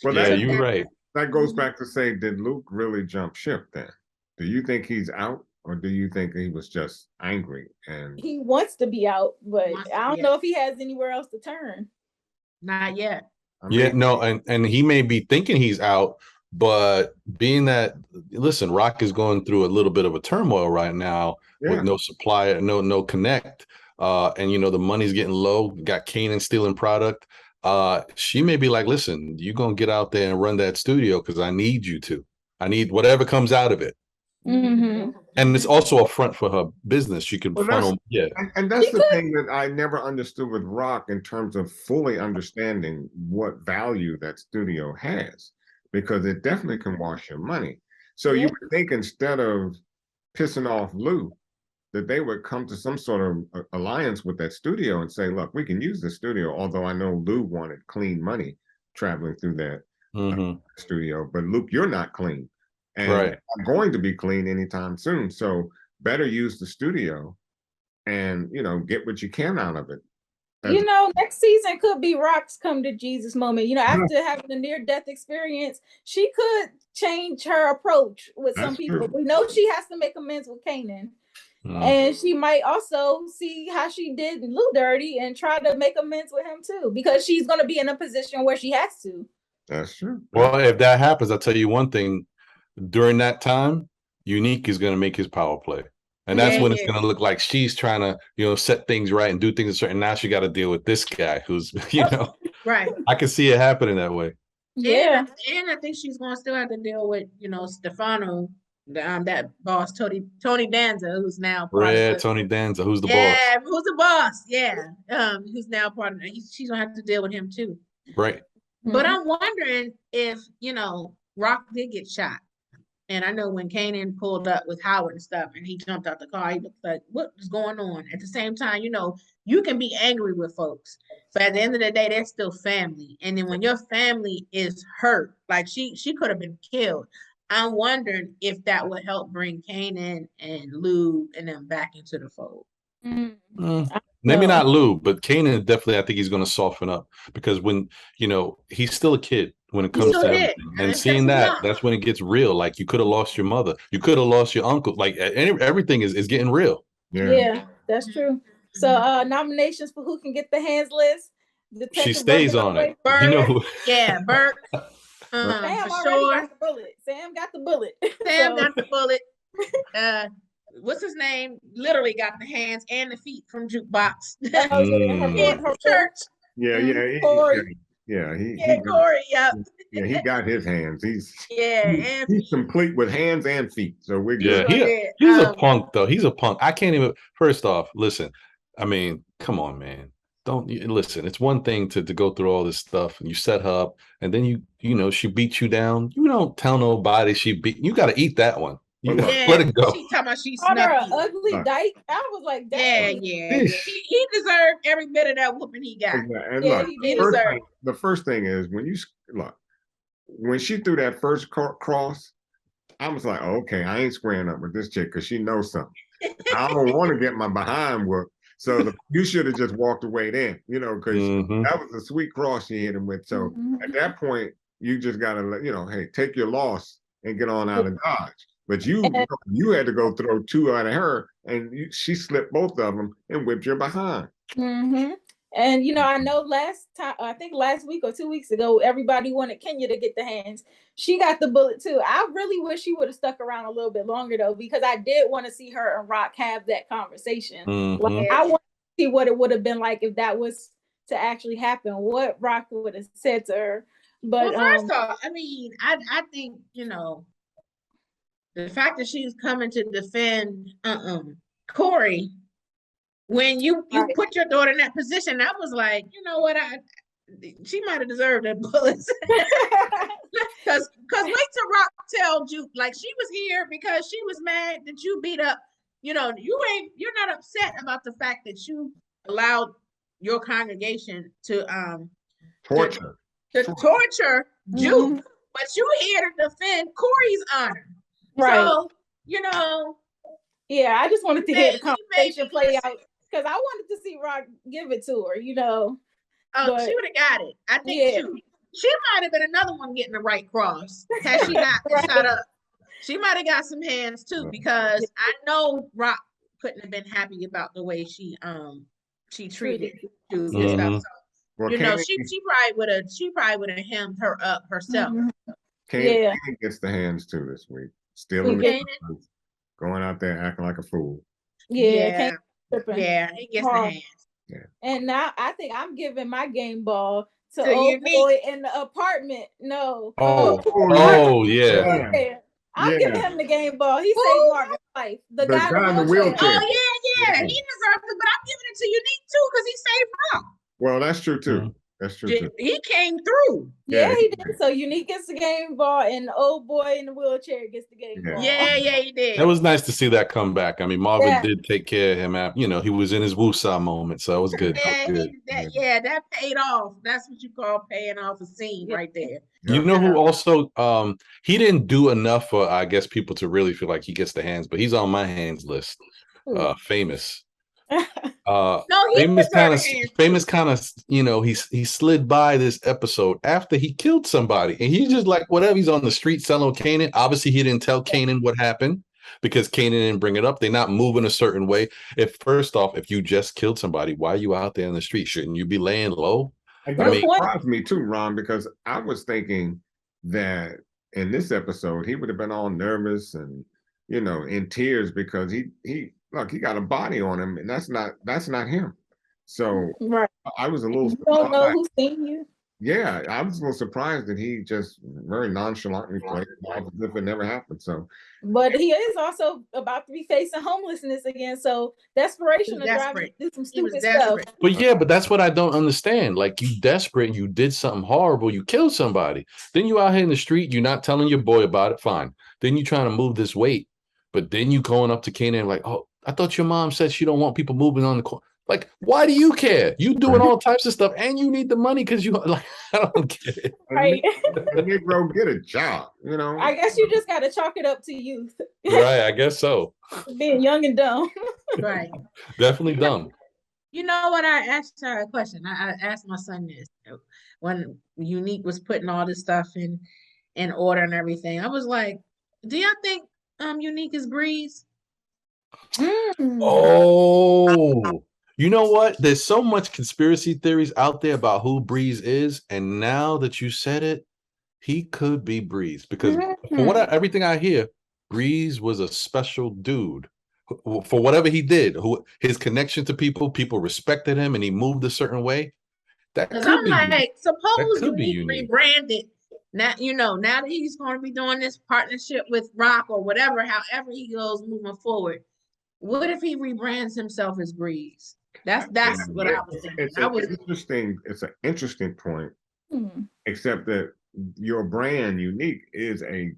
S3: Well,
S4: yeah, you're right.
S3: That goes back to say, did Luke really jump ship then? Do you think he's out, or do you think he was just angry? And
S1: he wants to be out, but I don't know if he has anywhere else to turn.
S2: Not yet.
S4: No, and he may be thinking he's out, but being that, listen, Rock is going through a little bit of a turmoil right now with no supplier, no connect, and you know the money's getting low. Got Kanan stealing product. She may be like, listen, you're gonna get out there and run that studio because I need you to. I need whatever comes out of it. And it's also a front for her business. She can funnel.
S3: And that's the thing that I never understood with Rock in terms of fully understanding what value that studio has, because it definitely can wash your money. So you would think, instead of pissing off Lou, that they would come to some sort of alliance with that studio and say, look, we can use the studio. Although I know Lou wanted clean money traveling through that studio, but Luke, you're not clean, and I'm going to be clean anytime soon. So better use the studio and, you know, get what you can out of it.
S1: You know, next season could be Rock's come to Jesus moment. You know, after having a near-death experience, she could change her approach with some people. We know she has to make amends with Kanan. And she might also see how she did Lou dirty and try to make amends with him too, because she's going to be in a position where she has to.
S3: That's true.
S4: Well, if that happens, I'll tell you one thing. During that time, Unique is going to make his power play. And that's when it's going to look like she's trying to, you know, set things right and do things a certain. Now she got to deal with this guy who's, you know,
S2: right.
S4: I can see it happening that way.
S2: Yeah, and I think she's going to still have to deal with, you know, Stefano, that boss, Tony Danza, who's now
S4: part of Tony Danza, who's the boss?
S2: Yeah, who's the boss? Yeah, who's now part of it. She's going to have to deal with him too.
S4: Right.
S2: But I'm wondering if, you know, Rock did get shot. And I know when Kanan pulled up with Howard and stuff and he jumped out the car, he looked like, what is going on? At the same time, you know, you can be angry with folks, but at the end of the day, they're still family. And then when your family is hurt, like she could have been killed. I'm wondering if that would help bring Kanan and Lou and them back into the fold.
S4: Maybe not Lou, but Kanan definitely, I think he's going to soften up, because when, you know, he's still a kid when it comes to everything. And seeing that's when it gets real. Like, you could have lost your mother, you could have lost your uncle. Like, everything is getting real.
S1: Yeah, that's true. So nominations for who can get the hands list.
S4: She stays on it.
S2: Burke,
S4: you know,
S2: Burke.
S1: Sam already got the bullet. Sam got the bullet.
S2: Sam got the bullet. What's his name? Literally got the hands and the feet from Jukebox. Church.
S3: Corey.
S2: Corey. Yep.
S3: Yeah, he got his hands. He's complete with hands and feet. So we're good.
S4: Yeah, he's a punk though. He's a punk. I can't even. First off, listen. I mean, come on, man. Don't listen. It's one thing to go through all this stuff and you set her up, and then you know she beat you down. You don't tell nobody she beat. You got to eat that one. You let it go.
S2: She talking about she
S1: called her an ugly dyke. I was like,
S2: yeah. He deserved every bit of that whooping he got.
S3: And look, the first thing is when she threw that first cross, I was like, oh, okay, I ain't squaring up with this chick because she knows something. I don't want to get my behind whooped. So you should have just walked away then, you know, because that was a sweet cross she hit him with. So at that point, you just got to let, you know, hey, take your loss and get on out of Dodge. But you had to go throw two out of her, and she slipped both of them and whipped your behind.
S1: And, you know, I know I think last week or 2 weeks ago, everybody wanted Kenya to get the hands. She got the bullet too. I really wish she would have stuck around a little bit longer though, because I did want to see her and Rock have that conversation. Like, I want to see what it would have been like if that was to actually happen, what Rock would have said to her. But
S2: first off, I mean, I think, you know, the fact that she's coming to defend Corey, when you put your daughter in that position, that was like, you know what, she might have deserved that bullets. Because wait till Rock tell Juke, like, she was here because she was mad that you beat up, you know, you're not upset about the fact that you allowed your congregation to torture Juke, but you here to defend Corey's honor.
S1: Right.
S2: So, you know.
S1: Yeah, I just wanted to hear the conversation play out, because I wanted to see Rock give it to her, you know.
S2: Oh, she would have got it. I think she might have been another one getting the right cross. Had she not shot up, she might have got some hands too, because I know Rock couldn't have been happy about the way she treated Duke and stuff. So, you know, she probably would have hemmed her up herself.
S3: Kanan gets the hands too this week. Still in the going out there acting like a fool.
S2: Yeah, he gets the hands.
S3: Yeah.
S1: And now I think I'm giving my game ball to old boy in the apartment. No.
S3: Yeah.
S1: I'm giving him the game ball. He saved Marvin's life. The guy in the wheelchair.
S2: Oh yeah. He deserves it, but I'm giving it to Unique too, because he saved Rock.
S3: Well, that's true too. That's true too.
S2: He came through.
S1: Yeah, he did. So Unique gets the game ball, and the old boy in the wheelchair gets the game ball.
S2: Yeah, he did.
S4: It was nice to see that come back. I mean, Marvin
S1: Yeah.
S4: did take care of him. He was in his woosah moment, so it was good.
S2: That paid off. That's what you call paying off a scene right there.
S4: You know who also he didn't do enough for, I guess, people to really feel like he gets the hands, but he's on my hands list. Famous.
S2: No,
S4: Famous kind of he slid by this episode after he killed somebody, and he's just like whatever. He's on the street selling Kanan. Obviously, he didn't tell Kanan what happened because Kanan didn't bring it up. They're not moving a certain way. First off, if you just killed somebody, why are you out there in the street? Shouldn't you be laying low?
S3: And that surprised me too, Ron, because I was thinking that in this episode he would have been all nervous and in tears because he got a body on him, and that's not him. So I was a little surprised.
S1: Don't know who's seen you.
S3: Yeah, I was a little surprised that he just very nonchalantly played it off as if it never happened. So,
S1: but he is also about to be facing homelessness again. So desperation to drive him to do some stupid stuff.
S4: But that's what I don't understand. Like, you desperate, you did something horrible, you killed somebody. Then you out here in the street, you're not telling your boy about it. Fine. Then you trying to move this weight, but then you going up to Kanan like, oh, I thought your mom said she don't want people moving on the corner. Like, why do you care? You doing all types of stuff, and you need the money because you like. I don't get it.
S1: Right,
S3: Negro, get a job.
S1: I guess you just got to chalk it up to youth.
S4: Right, I guess so.
S1: Being young and dumb.
S2: Right.
S4: Definitely dumb.
S2: You know what? I asked her a question. I asked my son this when Unique was putting all this stuff in order and everything. I was like, "Do y'all think Unique is Breeze?"
S4: Oh. You know what? There's so much conspiracy theories out there about who Breeze is, and now that you said it, he could be Breeze because for everything I hear, Breeze was a special dude for whatever he did. His connection to people respected him, and he moved a certain way.
S2: Because I'm like, suppose Unique rebranded. Now now that he's going to be doing this partnership with Rock or whatever, however he goes moving forward. What if he rebrands himself as Breeze? That's what I was thinking.
S3: It's an interesting point, except that your brand, Unique, is a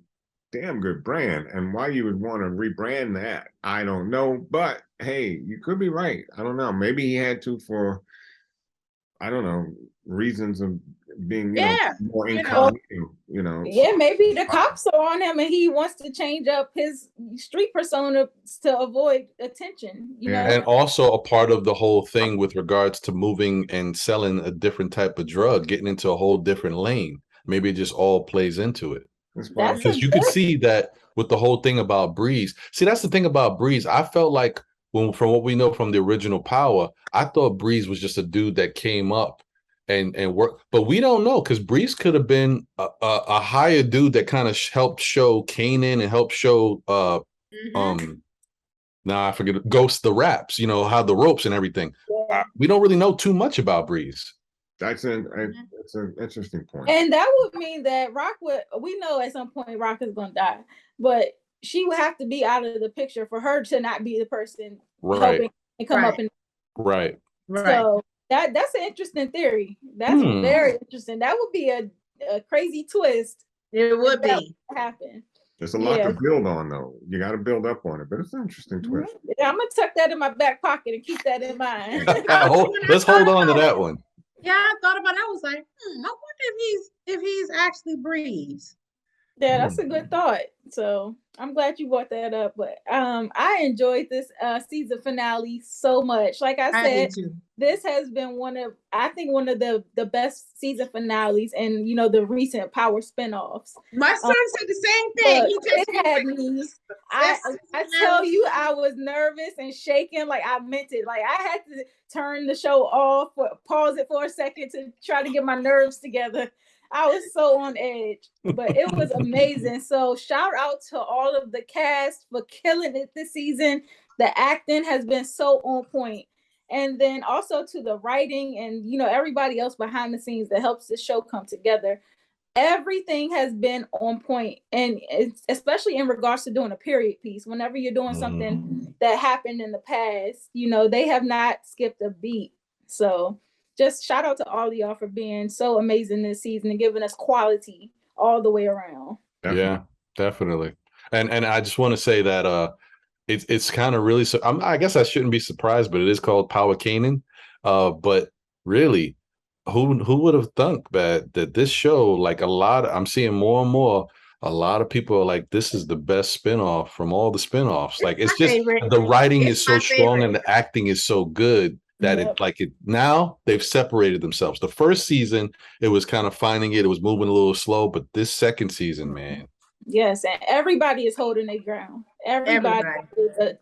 S3: damn good brand, and why you would want to rebrand that, I don't know. But hey, you could be right. I don't know. Maybe he had to for, I don't know, reasons of being more incognito.
S1: Yeah, maybe the cops are on him, and he wants to change up his street persona to avoid attention.
S4: And also a part of the whole thing with regards to moving and selling a different type of drug, getting into a whole different lane. Maybe it just all plays into it. Because you could see that with the whole thing about Breeze. See, that's the thing about Breeze. I felt like from what we know from the original Power, I thought Breeze was just a dude that came up and work, but we don't know because Breeze could have been a higher dude that kind of helped show Kanan and helped show I forget Ghost the raps, how the ropes and everything. We don't really know too much about Breeze.
S3: That's an interesting point,
S1: and that would mean that Rock we know at some point Rock is going to die, but she would have to be out of the picture for her to not be the person helping and come up and so that's an interesting theory. That's very interesting. That would be a crazy twist.
S2: It would be
S1: happen.
S3: There's a lot to build on, though. You got to build up on it, but it's an interesting twist.
S1: Yeah, I'm gonna tuck that in my back pocket and keep that in mind.
S4: Let's hold on to that one.
S2: Yeah, I thought about it. I was like, I wonder if he's actually Breeze.
S1: Yeah, that's a good thought. So I'm glad you brought that up. But I enjoyed this season finale so much. Like I said, this has been one of the best season finales and the recent Power spinoffs.
S2: My son said the same thing.
S1: It had me. I tell you, I was nervous and shaking. Like I meant it. Like I had to turn the show off, pause it for a second to try to get my nerves together. I was so on edge, but it was amazing. So shout out to all of the cast for killing it this season. The acting has been so on point. And then also to the writing and, everybody else behind the scenes that helps this show come together. Everything has been on point. And especially in regards to doing a period piece, whenever you're doing something that happened in the past, they have not skipped a beat. So just shout out to all of y'all for being so amazing this season and giving us quality all the way around.
S3: Definitely.
S4: Yeah, definitely. And I just want to say that it's kind of really, so I guess I shouldn't be surprised, but it is called Power Kanan. But really, who would have thunk that this show, like I'm seeing more and more, a lot of people are like, this is the best spinoff from all the spinoffs. Like, it's
S2: My
S4: just
S2: favorite.
S4: the writing
S2: It's
S4: is so
S2: my
S4: strong
S2: favorite.
S4: and the acting is so good that now they've separated themselves. The first season, it was kind of finding it was moving a little slow, but this second season, man.
S1: Yes, and everybody is holding their ground. Everybody is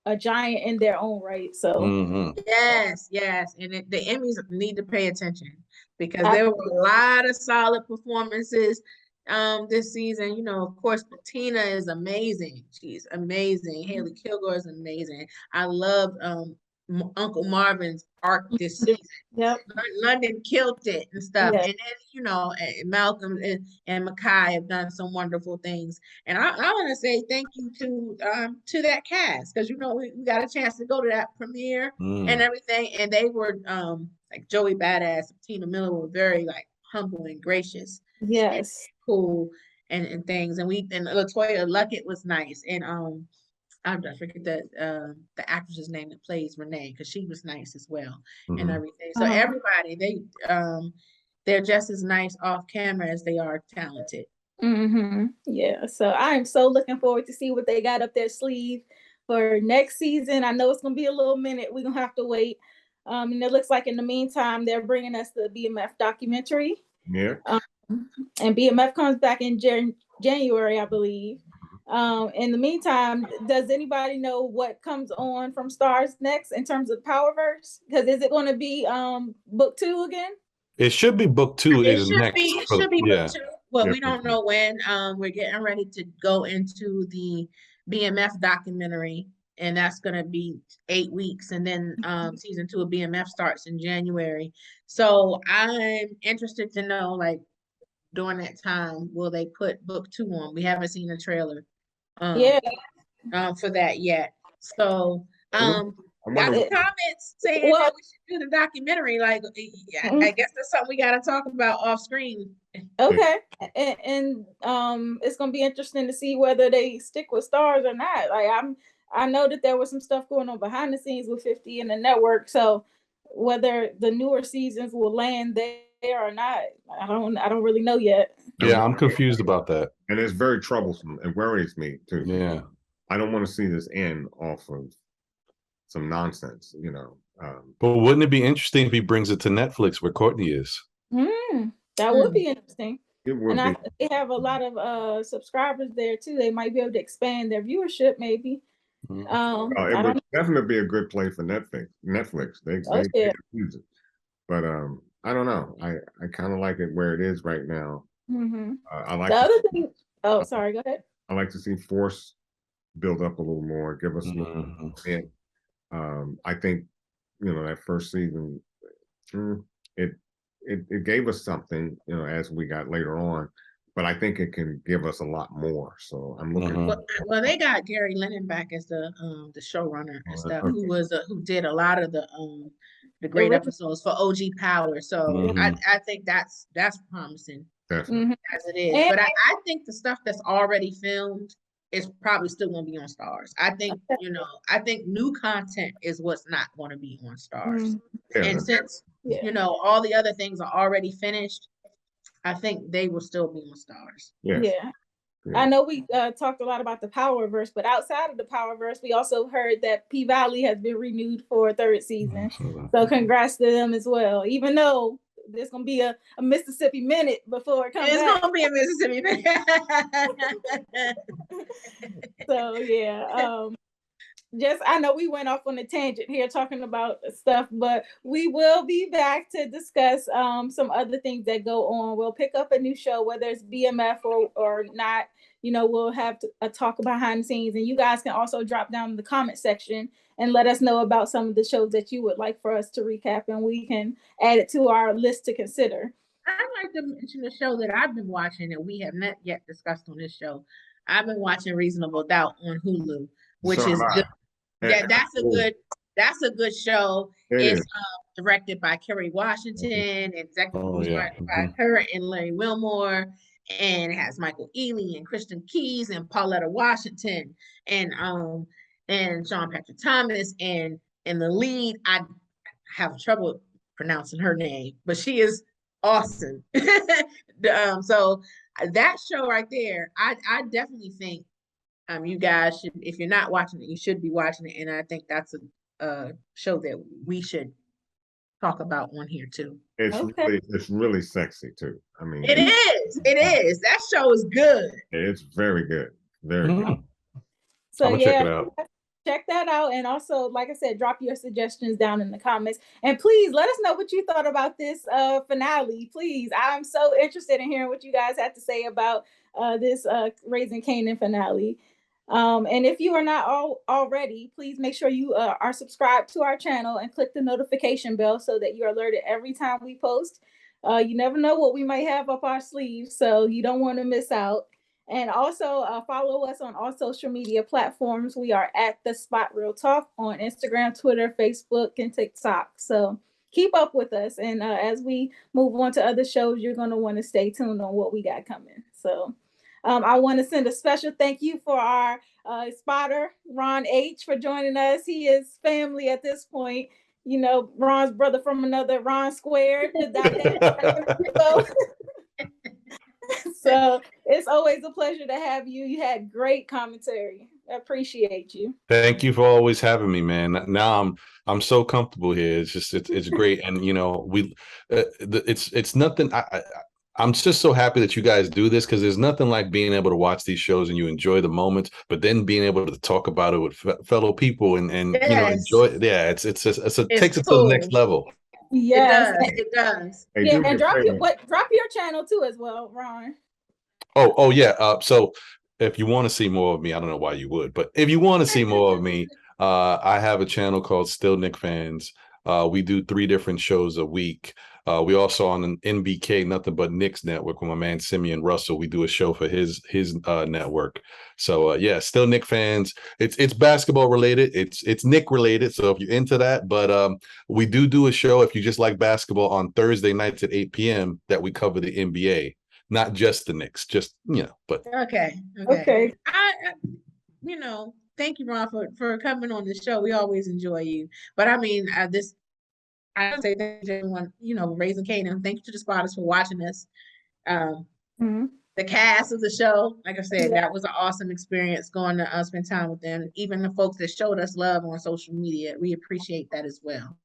S1: a giant in their own right. So
S2: yes, and the Emmys need to pay attention because there were a lot of solid performances this season. You know, of course, Bettina is amazing. She's amazing. Haley Kilgore is amazing. I love Uncle Marvin's arc this season.
S1: Yep.
S2: London killed it and stuff.
S1: Yes.
S2: And then, you know, Malcolm and Makai have done some wonderful things. And I want to say thank you to that cast, because, you know, we got a chance to go to that premiere and everything. And they were like Joey Badass, Tina Miller were very like humble and gracious.
S1: Yes.
S2: And cool and things. And Latoya Luckett was nice. And I forget the actress's name that plays Renee, because she was nice as well and everything. So everybody, they're just as nice off camera as they are talented.
S1: Yeah. So I'm so looking forward to see what they got up their sleeve for next season. I know it's gonna be a little minute. We're gonna have to wait. And it looks like in the meantime they're bringing us the BMF documentary.
S3: Yeah.
S1: And BMF comes back in January, I believe. In the meantime, does anybody know what comes on from Stars next in terms of Powerverse? Because is it going to be book 2 again?
S4: It should be book 2
S2: It
S4: is
S2: should
S4: next.
S2: be book 2, but we don't know when. We're getting ready to go into the BMF documentary, and that's going to be 8 weeks, and then season 2 of BMF starts in January. So I'm interested to know, like, during that time, will they put book 2 on? We haven't seen a trailer for that yet. So got some comments saying that we should do the documentary. Like, I guess that's something we got to talk about off screen.
S1: Okay. And it's gonna be interesting to see whether they stick with Stars or not. Like, I know that there was some stuff going on behind the scenes with 50 and the network, so whether the newer seasons will land there or not, I don't really know yet.
S4: Yeah, I'm confused about that.
S3: And it's very troublesome and worries me too.
S4: Yeah.
S3: I don't want to see this end off of some nonsense, you know.
S4: But wouldn't it be interesting if he brings it to Netflix where Courtney is?
S1: That would be interesting.
S3: It would
S1: and
S3: be.
S1: they have a lot of subscribers there too. They might be able to expand their viewership, maybe.
S3: It would definitely be a good play for Netflix. They use it. But I don't know. I kind of like it where it is right now. I like
S1: the other thing. Oh, sorry. Go ahead.
S3: I like to see Force build up a little more, give us a little bit. I think, you know, that first season, it gave us something, you know, as we got later on. But I think it can give us a lot more. So I'm looking.
S2: Well, they got Gary Lennon back as the showrunner and stuff, who did a lot of the great episodes for OG Power. So I think that's promising as it is. But I think the stuff that's already filmed is probably still going to be on Stars. I think, you know, new content is what's not going to be on Stars. And since you know all the other things are already finished, I think they will still be on Stars.
S1: Yeah. I know we talked a lot about the Powerverse, but outside of the Powerverse, we also heard that P-Valley has been renewed for a 3rd season. So congrats to them as well. Even though there's going to be a Mississippi Minute before it comes
S2: back. It's going to be a Mississippi
S1: Minute. So, yeah. I know we went off on a tangent here talking about stuff, but we will be back to discuss some other things that go on. We'll pick up a new show, whether it's BMF or not. You know, we'll have a talk behind the scenes, and you guys can also drop down in the comment section and let us know about some of the shows that you would like for us to recap, and we can add it to our list to consider.
S2: I'd like to mention a show that I've been watching that we have not yet discussed on this show. I've been watching Reasonable Doubt on Hulu, which is good. Yeah, that's a good show. It's directed by Kerry Washington, and executive
S4: yeah.
S2: by her and Larry Wilmore, and it has Michael Ealy and Kristen Keys and Pauletta Washington and Sean Patrick Thomas, and the lead, I have trouble pronouncing her name, but she is awesome. So that show right there, I definitely think you guys should, if you're not watching it, you should be watching it, and I think that's a show that we should talk about on here too.
S3: It's really sexy too. I mean,
S2: it is. That show is good.
S3: It's very good. Very good.
S1: So
S4: I'm gonna check it out.
S1: Check that out. And also, like I said, drop your suggestions down in the comments. And please let us know what you thought about this finale. Please. I'm so interested in hearing what you guys have to say about this Raising Kanan finale. And if you are not already, please make sure you are subscribed to our channel and click the notification bell so that you're alerted every time we post. You never know what we might have up our sleeves, so you don't want to miss out. And also follow us on all social media platforms. We are at The Spot Real Talk on Instagram, Twitter, Facebook, and TikTok. So keep up with us. And as we move on to other shows, you're going to want to stay tuned on what we got coming. So I want to send a special thank you for our spotter, Ron H., for joining us. He is family at this point. You know, Ron's brother from another, Ron Squared. So it's always a pleasure to have you. You had great commentary. I appreciate you.
S4: Thank you for always having me, man. Now I'm so comfortable here. It's just it's great, and you know it's nothing. I'm just so happy that you guys do this, because there's nothing like being able to watch these shows and you enjoy the moments, but then being able to talk about it with fellow people and
S2: yes.
S4: you know, enjoy it. Yeah, it takes it to the next level.
S1: Yes,
S2: it does.
S1: Yeah, and drop your channel too as well, Ron.
S4: Oh yeah. So if you want to see more of me, I don't know why you would, but if you want to see more of me, I have a channel called Still Nick Fans. We do 3 different shows a week. We also on an NBK, Nothing But Nick's network, with my man Simeon Russell. We do a show for his network. So yeah, Still Nick Fans. It's basketball related. It's Nick related. So if you're into that, but we do a show, if you just like basketball, on Thursday nights at 8 p.m. that we cover the NBA, not just the Knicks. Just but
S2: okay. I thank you, Ron, for coming on the show. We always enjoy you. But I mean, I say thank you to everyone, Raising Kanan. Thank you to the spotters for watching us. The cast of the show, like I said, that was an awesome experience going to spend time with them. Even the folks that showed us love on social media, we appreciate that as well.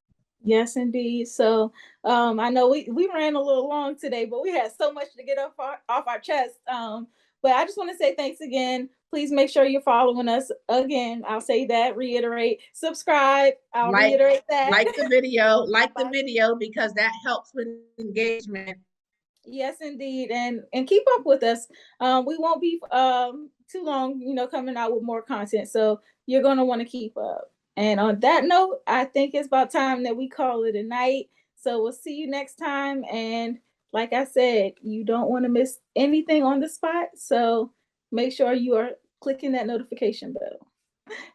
S1: Yes, indeed. So I know we ran a little long today, but we had so much to get off our chest. But I just want to say thanks again. Please make sure you're following us. Again, I'll say that, reiterate, subscribe. I'll reiterate that.
S2: Like the video, because that helps with engagement.
S1: Yes, indeed. And keep up with us. We won't be too long, coming out with more content. So you're going to want to keep up. And on that note, I think it's about time that we call it a night. So we'll see you next time. And like I said, you don't want to miss anything on the spot. So make sure you are clicking that notification bell.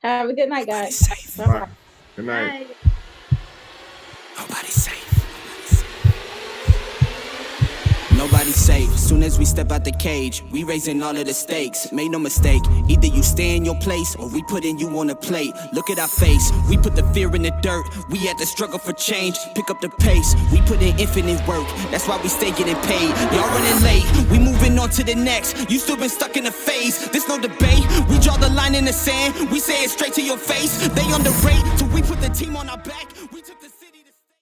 S1: Have a good night, guys.
S3: Bye. Good night.
S2: Bye.
S5: Nobody's safe. Nobody's safe. Soon as we step out the cage, we raising all of the stakes. Make no mistake, either you stay in your place or we putting you on a plate. Look at our face, we put the fear in the dirt. We had to struggle for change, pick up the pace. We put in infinite work, that's why we stay getting paid. Y'all running late, we moving on to the next. You still been stuck in a phase, there's no debate. We draw the line in the sand, we say it straight to your face. They underrate, so we put the team on our back.